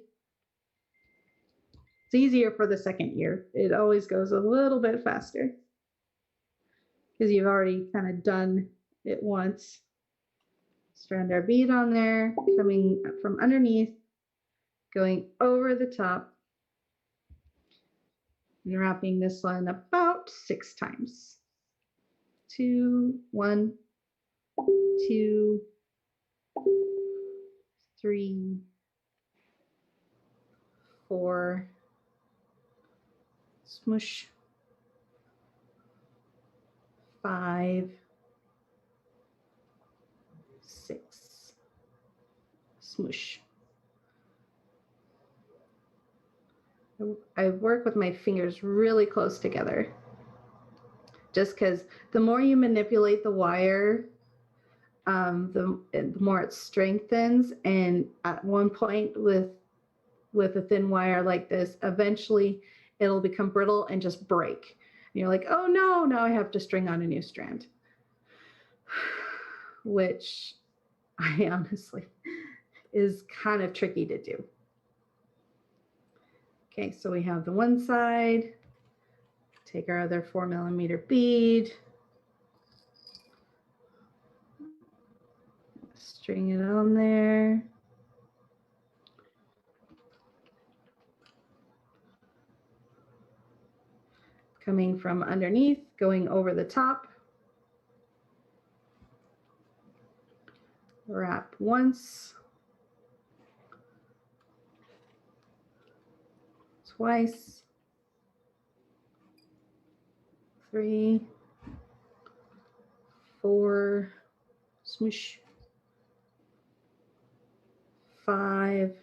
It's easier for the second year. It always goes a little bit faster because you've already kind of done it once. Strand our bead on there, coming up from underneath, going over the top, and wrapping this one about 6 times. 2, 1, 2, 3, 4, smoosh, 5, 6, smoosh. I work with my fingers really close together, just because the more you manipulate the wire, the more it strengthens. And at one point with a thin wire like this, eventually it'll become brittle and just break. And you're like, oh no, now I have to string on a new strand, which I honestly is kind of tricky to do. Okay, so we have the one side, take our other 4mm bead, string it on there. Coming from underneath, going over the top. Wrap once, twice, 3, 4, smoosh, 5,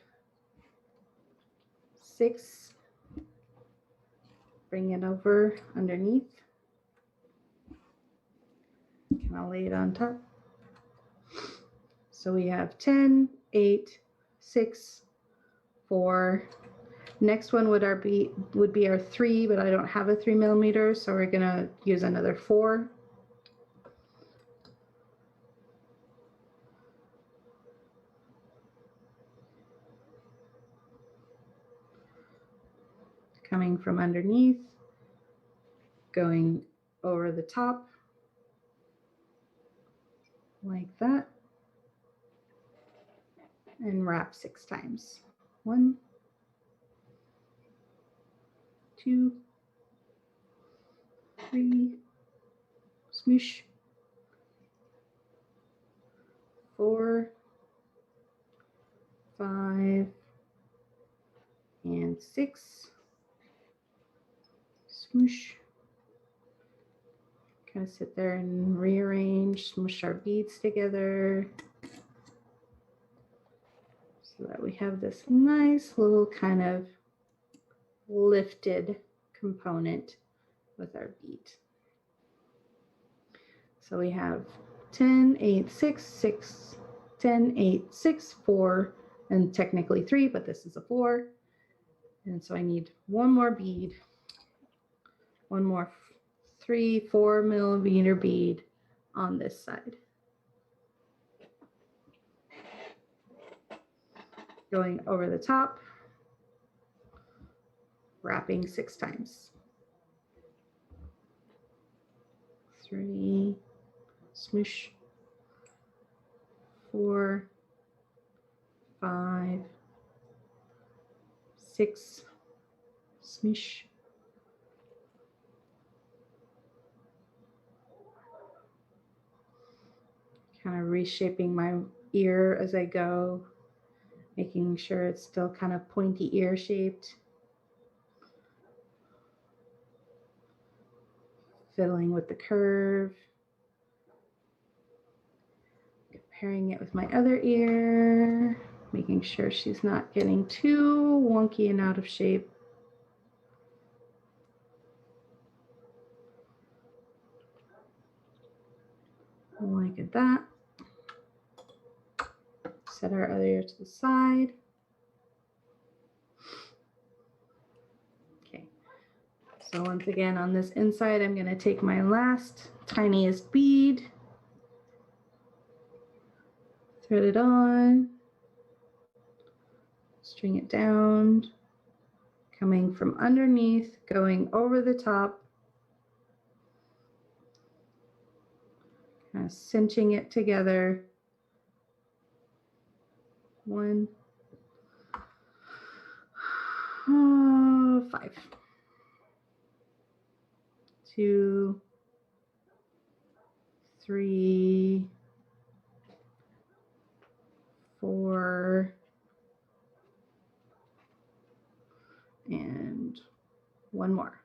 6, bring it over underneath, kind of lay it on top. So we have 10, 8, 6, 4. Next one would be our 3, but I don't have a 3mm, so we're gonna use another 4. Coming from underneath, going over the top, like that, and wrap 6 times. 1, 2, 3, smoosh, 4, 5, and 6, smoosh. Kind of sit there and rearrange, smoosh our beads together so that we have this nice little kind of lifted component with our bead. So we have 10, 8, 6, 6, 10, 8, 6, 4, and technically 3, but this is a 4. And so I need one more bead, one more 3, 4mm bead on this side. Going over the top, wrapping 6 times. 3, smoosh, 4, 5, 6, smoosh. Kind of reshaping my ear as I go, making sure it's still kind of pointy ear shaped. Fiddling with the curve. Comparing it with my other ear, making sure she's not getting too wonky and out of shape. Like that. Set our other ear to the side. Okay. So once again, on this inside, I'm going to take my last tiniest bead, thread it on, string it down, coming from underneath, going over the top, kind of cinching it together. 1, 5, 2, 3, 4, and 1 more.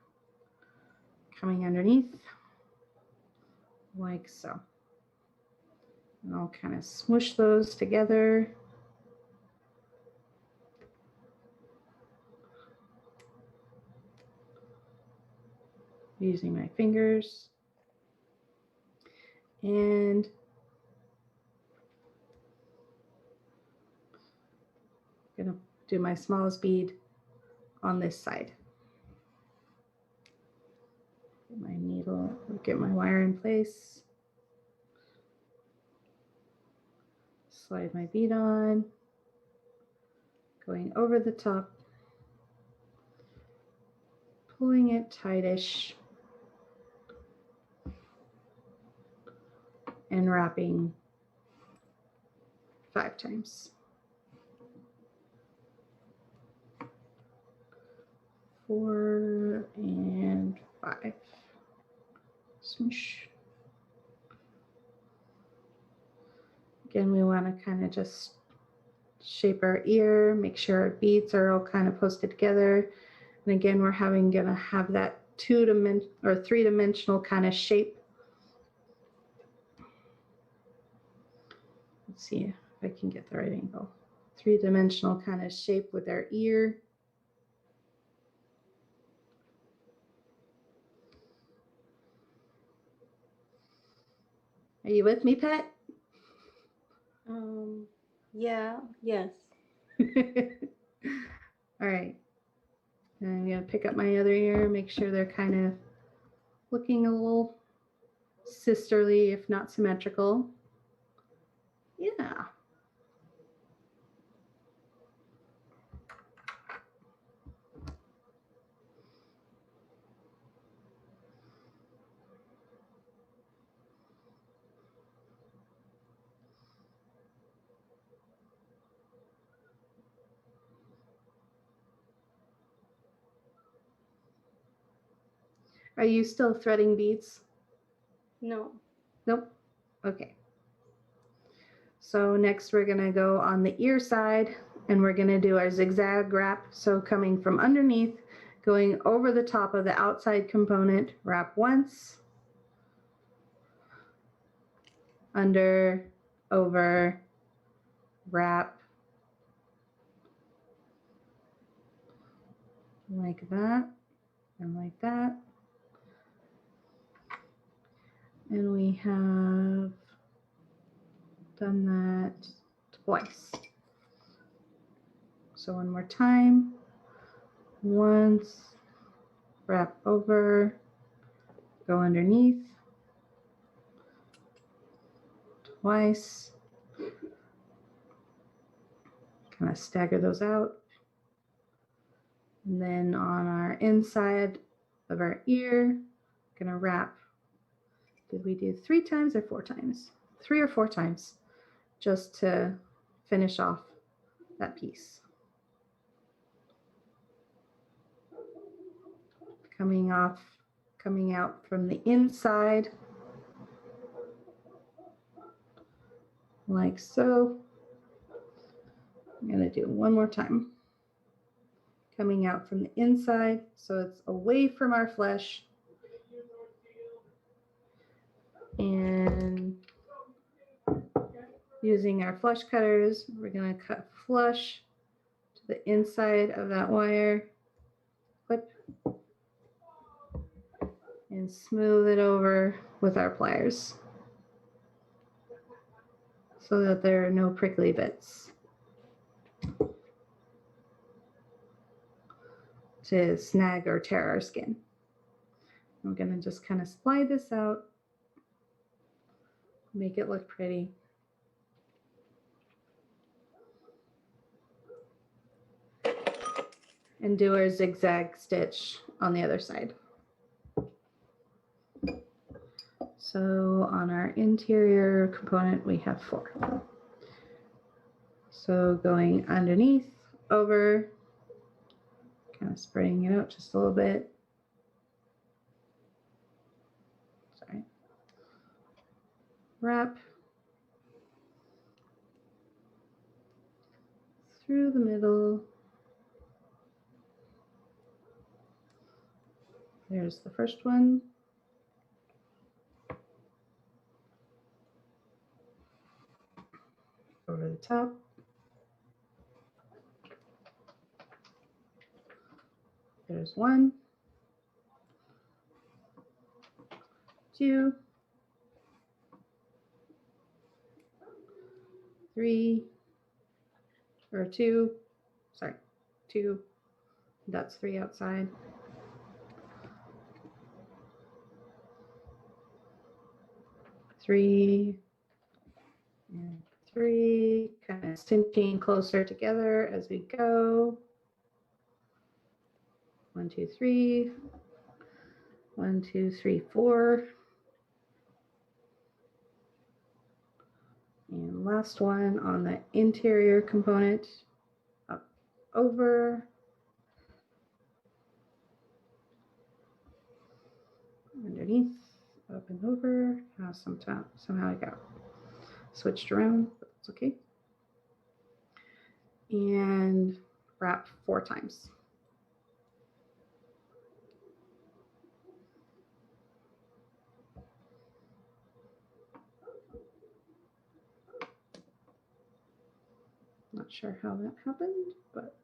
Coming underneath, like so. And I'll kind of smoosh those together. Using my fingers. And I'm gonna do my smallest bead on this side. Get my needle, get my wire in place. Slide my bead on, going over the top, pulling it tightish, and wrapping 5 times. 4 and 5. Smoosh. Again, we want to kind of just shape our ear, make sure our beads are all kind of posted together. And again, we're gonna have that 2-dimensional or 3-dimensional kind of shape. Let's see if I can get the right angle. 3-dimensional kind of shape with our ear. Are you with me, Pet? Yeah, yes. All right. And I'm going to pick up my other ear, make sure they're kind of looking a little sisterly, if not symmetrical. Yeah. Are you still threading beads? No. Nope. Okay. So next we're going to go on the ear side and we're going to do our zigzag wrap. So coming from underneath, going over the top of the outside component, wrap once, under, over, wrap, like that, and like that. And we have done that twice. So one more time. Once, wrap over, go underneath, twice. Kind of stagger those out. And then on our inside of our ear, gonna wrap. Did we do 3 times or 4 times? 3 or 4 times, just to finish off that piece. Coming out from the inside, like so. I'm gonna do one more time. Coming out from the inside, so it's away from our flesh. And using our flush cutters, we're gonna cut flush to the inside of that wire, clip, and smooth it over with our pliers so that there are no prickly bits to snag or tear our skin. I'm gonna just kind of slide this out, make it look pretty. and do our zigzag stitch on the other side. So on our interior component, we have 4. So going underneath, over, kind of spreading it out just a little bit. Sorry. Wrap through the middle. There's the first one. Over the top. There's 1, 2, 3, or 2, sorry, 2, that's 3 outside. 3 and 3, kind of cinching closer together as we go. 1, 2, 3, 1, 2, 3, 4. And last one on the interior component, up, over, underneath, up and over. Somehow I got switched around, but it's okay. And wrap 4 times. Not sure how that happened, but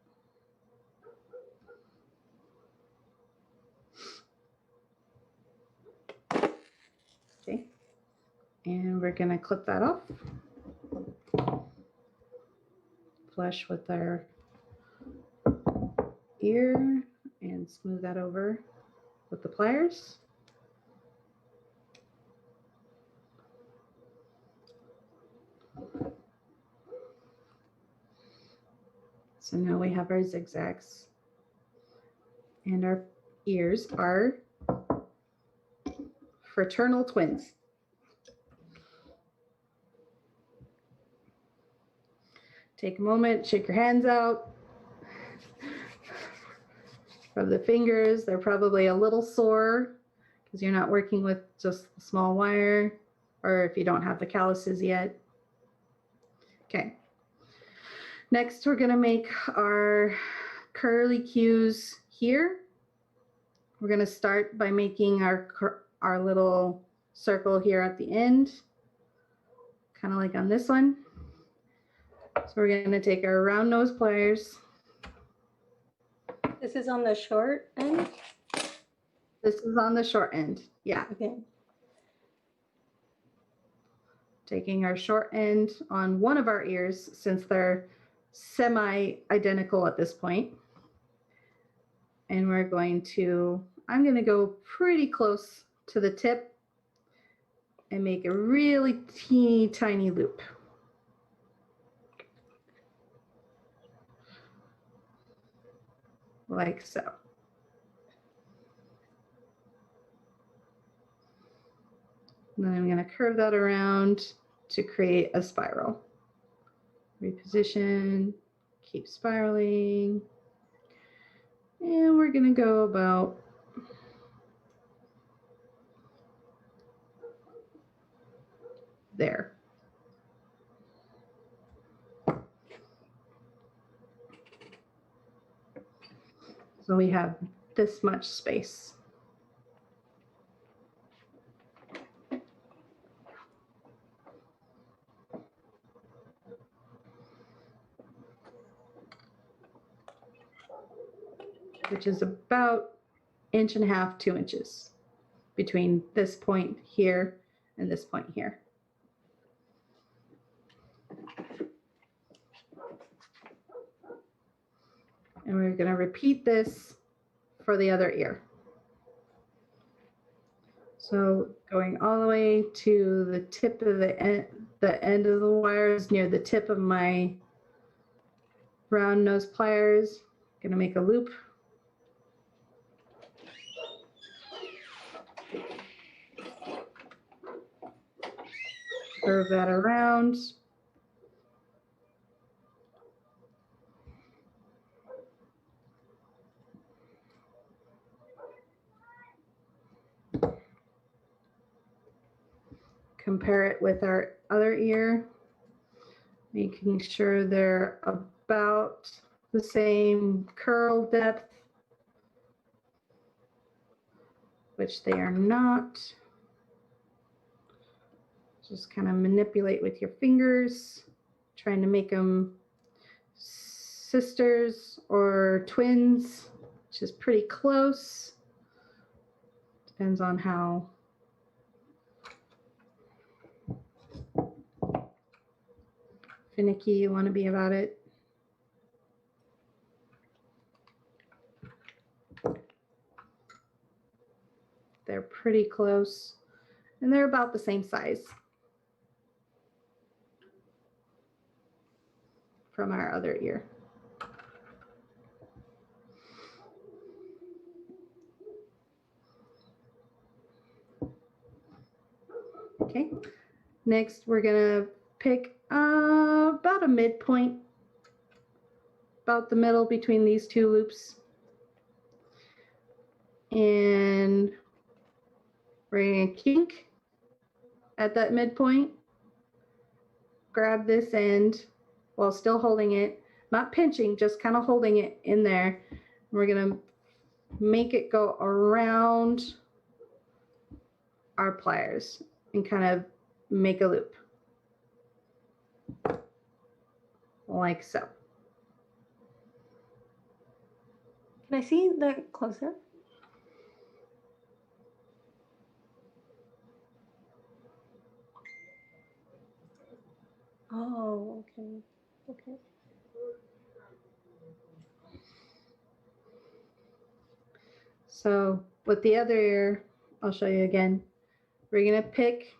okay. And we're gonna clip that off. Flush with our ear and smooth that over with the pliers. So now we have our zigzags, and our ears are fraternal twins. Take a moment, shake your hands out. Rub the fingers, they're probably a little sore because you're not working with just the small wire, or if you don't have the calluses yet. Okay. Next, we're gonna make our curly cues here. We're gonna start by making our little circle here at the end, kind of like on this one. So we're gonna take our round nose pliers. This is on the short end? This is on the short end, yeah. Okay. Taking our short end on one of our ears, since they're semi-identical at this point. And we're going to, I'm going to go pretty close to the tip and make a really teeny tiny loop. Like so. And then I'm going to curve that around to create a spiral. Reposition, keep spiraling. And we're going to go about there. So we have this much space. Which is about 1.5 inches, 2 inches between this point here and this point here. And we're going to repeat this for the other ear. So going all the way to the tip of the end of the wires near the tip of my round nose pliers, Gonna make a loop. Curve that around. Compare it with our other ear, making sure they're about the same curl depth, which they are not. Just kind of manipulate with your fingers, trying to make them sisters or twins, which is pretty close. Depends on how finicky you want to be about it. They're pretty close, and they're about the same size from our other ear. Okay, next we're gonna pick about a midpoint, about the middle between these two loops. And we're gonna kink at that midpoint, grab this end while still holding it, not pinching, just kind of holding it in there. We're gonna make it go around our pliers and kind of make a loop. Like so. Can I see that closer? Oh, okay. Okay. So with the other ear, I'll show you again. We're gonna pick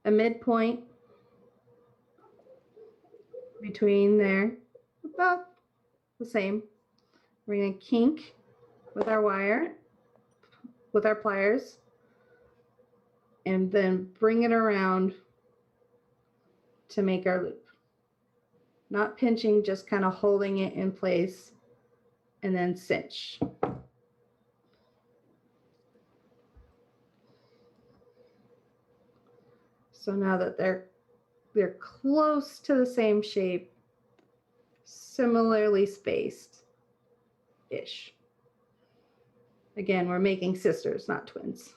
a midpoint between there, about the same. We're gonna kink with our wire, with our pliers, and then bring it around to make our loop. Not pinching, just kind of holding it in place and then cinch. So now that they're close to the same shape, similarly spaced-ish. Again, we're making sisters, not twins.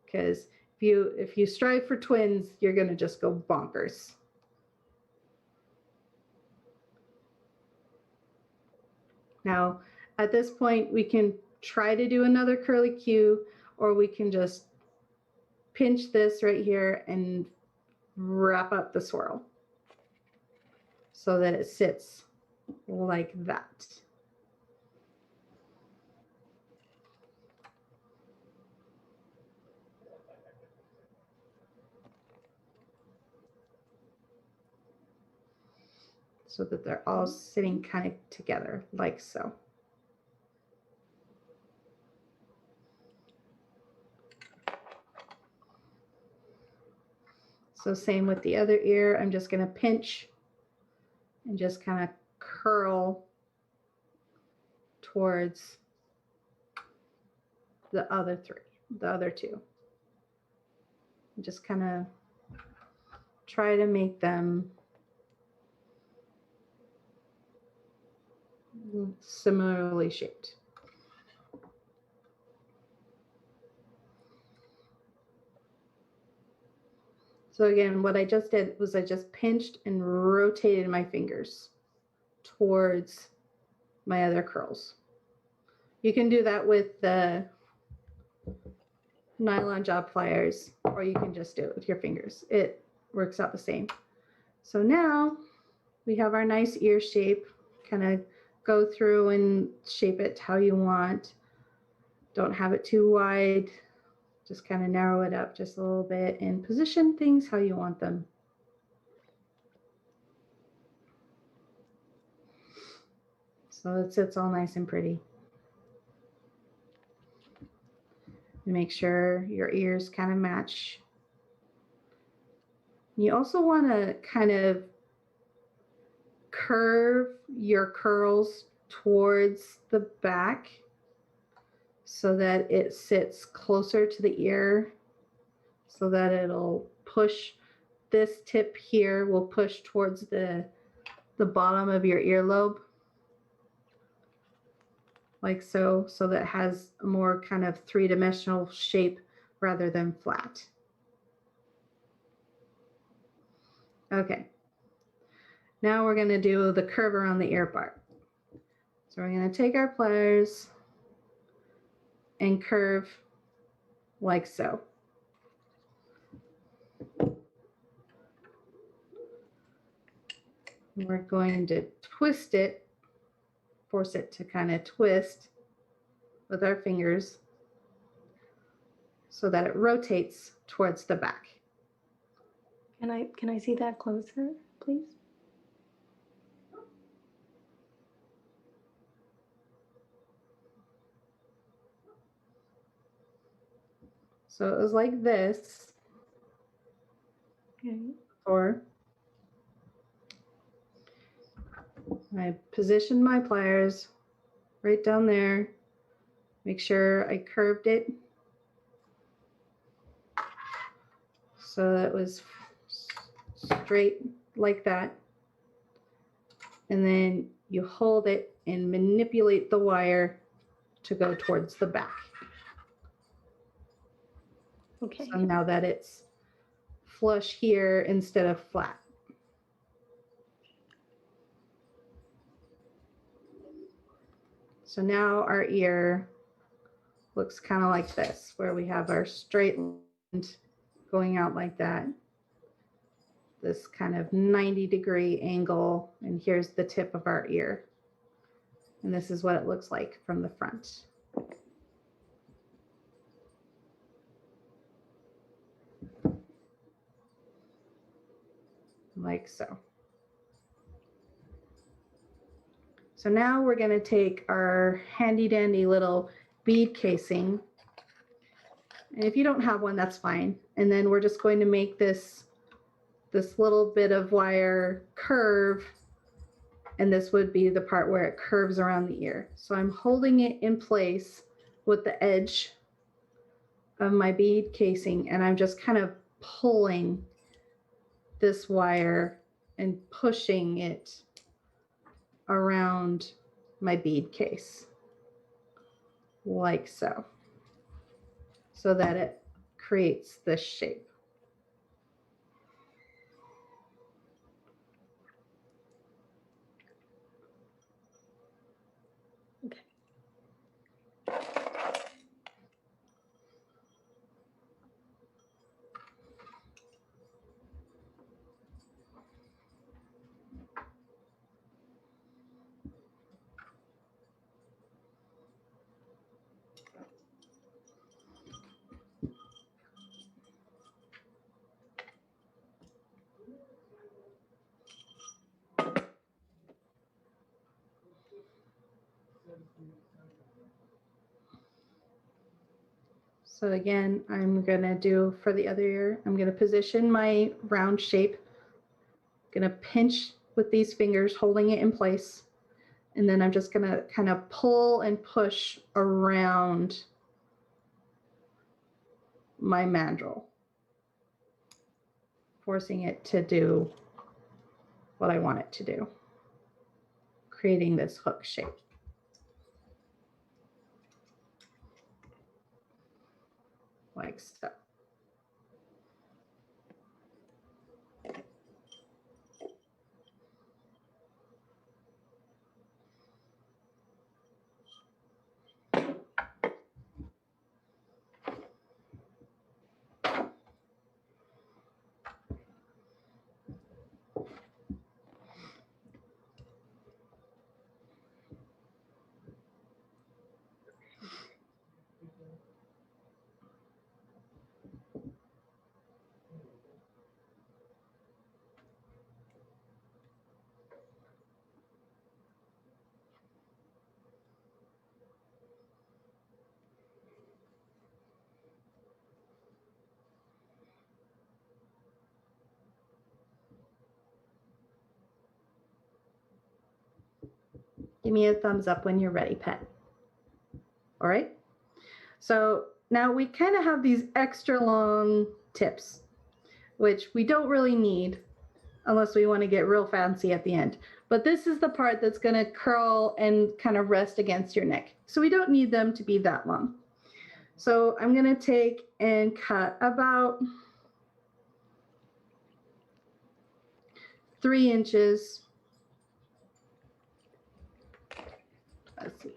Because if you strive for twins, you're gonna just go bonkers. Now, at this point, we can try to do another curly Q, or we can just pinch this right here and wrap up the swirl so that it sits like that. So that they're all sitting kind of together like so. So same with the other ear. I'm just going to pinch and just kind of curl towards the other two. Just kind of try to make them similarly shaped. So again, what I just did was I just pinched and rotated my fingers towards my other curls. You can do that with the nylon job pliers, or you can just do it with your fingers. It works out the same. So now we have our nice ear shape. Kind of go through and shape it how you want. Don't have it too wide. Just kind of narrow it up just a little bit and position things how you want them. So it sits all nice and pretty. And make sure your ears kind of match. You also want to kind of curve your curls towards the back so that it sits closer to the ear, so that it'll push, this tip here will push towards the bottom of your earlobe, like so, so that it has a more kind of three-dimensional shape rather than flat. Okay, now we're going to do the curve around the ear part. So we're going to take our pliers and curve like so. We're going to twist it, force it to kind of twist with our fingers so that it rotates towards the back. Can I see that closer, please? So it was like this, Okay. or I positioned my pliers right down there, make sure I curved it so that it was straight like that. And then you hold it and manipulate the wire to go towards the back. Okay. So now that it's flush here instead of flat. So now our ear looks kind of like this, where we have our straight line going out like that. This kind of 90-degree angle, and here's the tip of our ear. And this is what it looks like from the front. Like so. So now we're going to take our handy dandy little bead casing. And if you don't have one, that's fine. And then we're just going to make this little bit of wire curve. And this would be the part where it curves around the ear. So I'm holding it in place with the edge of my bead casing, and I'm just kind of pulling this wire and pushing it around my bead case, like so, so that it creates this shape. Okay. So again, I'm gonna do for the other ear, I'm gonna position my round shape, gonna pinch with these fingers, holding it in place. And then I'm just gonna kind of pull and push around my mandrel, forcing it to do what I want it to do, creating this hook shape. Like so. Give me a thumbs up when you're ready, pet. All right. So now we kind of have these extra long tips, which we don't really need unless we want to get real fancy at the end. But this is the part that's going to curl and kind of rest against your neck. So we don't need them to be that long. So I'm going to take and cut about 3 inches. Let's see.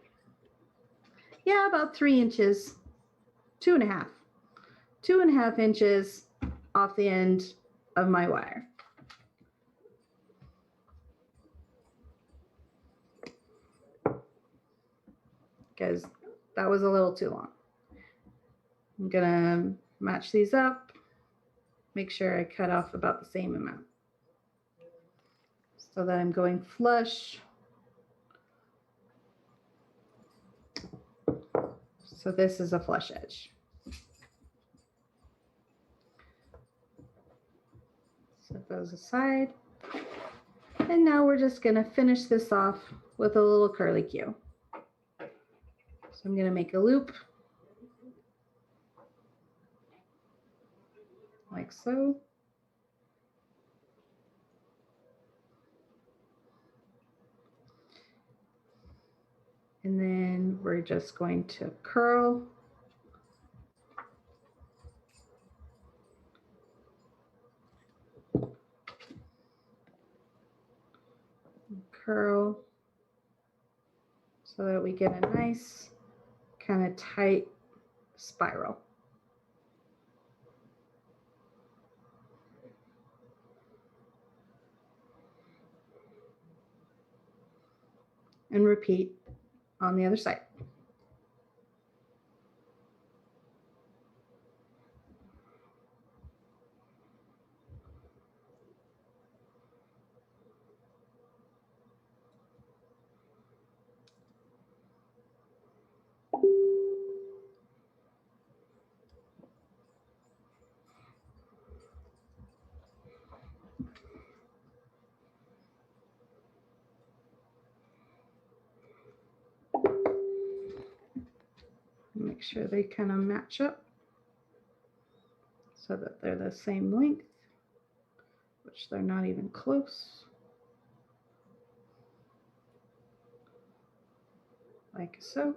Yeah, about 3 inches, 2.5. 2.5 inches off the end of my wire. Because that was a little too long. I'm gonna match these up, make sure I cut off about the same amount so that I'm going flush. So this is a flush edge. Set those aside. And now we're just gonna finish this off with a little curly Q. So I'm gonna make a loop like so. And then we're just going to curl. Curl so that we get a nice kind of tight spiral. And repeat on the other side. Make sure they kind of match up so that they're the same length, which they're not even close. Like so.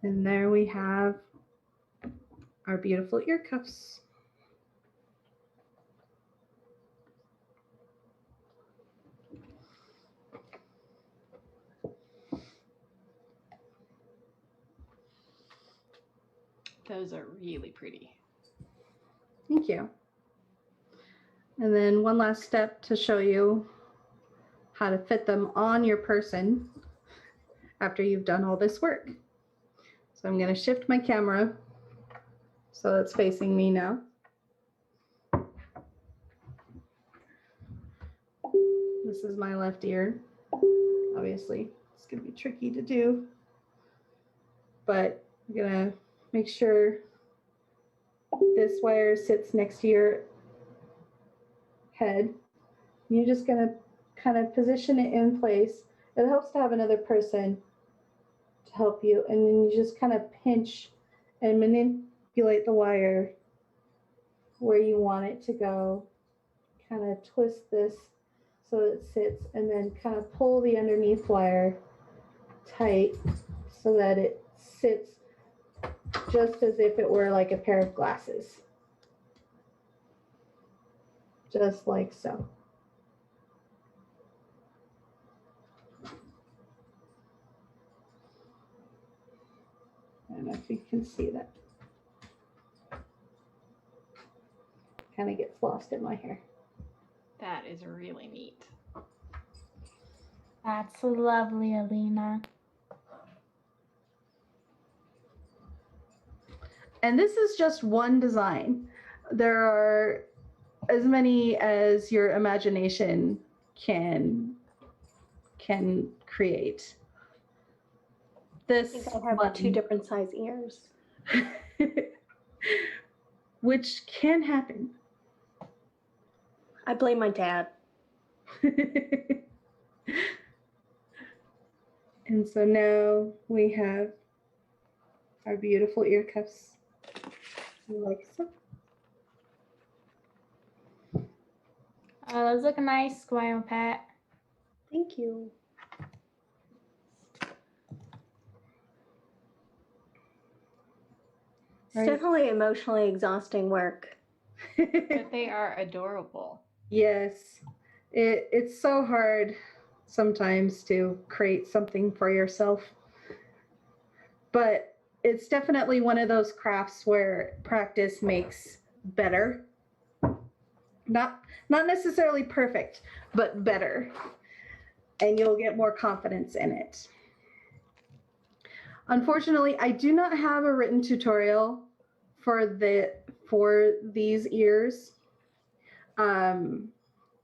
And there we have our beautiful ear cuffs. Those are really pretty. Thank you. And then one last step to show you how to fit them on your person after you've done all this work. So I'm going to shift my camera so it's facing me now. This is my left ear. Obviously, it's going to be tricky to do, but I'm going to make sure this wire sits next to your head. You're just going to kind of position it in place. It helps to have another person to help you, and then you just kind of pinch and manipulate the wire where you want it to go. Kind of twist this so it sits, and then kind of pull the underneath wire tight so that it sits just as if it were like a pair of glasses. Just like so. I don't know if you can see that. Kind of gets lost in my hair. That is really neat. That's lovely, Alina. And this is just one design. There are as many as your imagination can create. I This think I have one, 2 different size ears. which can happen. I blame my dad. And so now we have our beautiful ear cuffs, like so. Those look nice, Squirrel Pet. Thank you. It's Right. definitely emotionally exhausting work. But they are adorable. Yes, it's so hard sometimes to create something for yourself, but it's definitely one of those crafts where practice makes better. Not necessarily perfect, but better, and you'll get more confidence in it. Unfortunately, I do not have a written tutorial for these ears.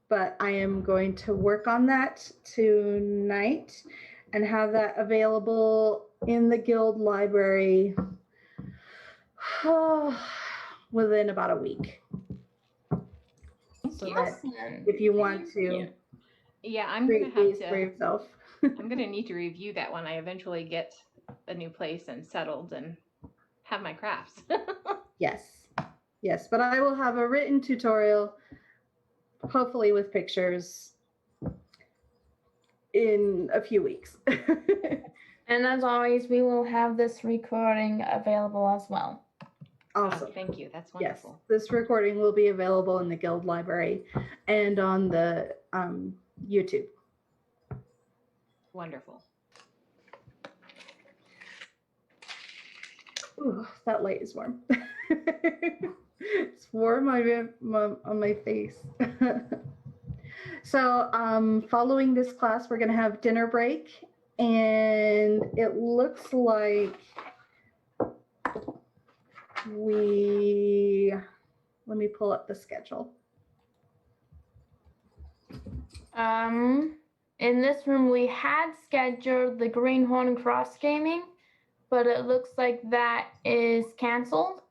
But I am going to work on that tonight and have that available in the guild library within about a week. So that if you want to Yeah, I'm gonna create have these for to. yourself. I'm gonna need to review that when I eventually get a new place and settled and have my crafts. Yes, but I will have a written tutorial, hopefully with pictures, in a few weeks. And as always, we will have this recording available as well. Awesome. Oh, thank you. That's Yes, wonderful. this recording will be available in the guild library and on the YouTube. Wonderful. Ooh, that light is warm. It's warm on my face. So following this class, we're going to have dinner break, and it looks like let me pull up the schedule. In this room, we had scheduled the Greenhorn Cross Gaming, but it looks like that is canceled.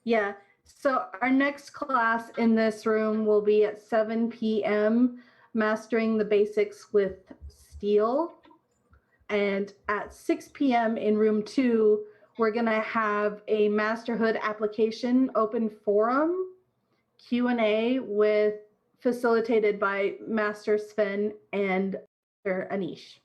Yeah, so our next class in this room will be at 7 p.m., Mastering the Basics with Steel. And at 6 p.m. in room 2, we're going to have a Masterhood application open forum Q&A facilitated by Master Sven and Master Anish.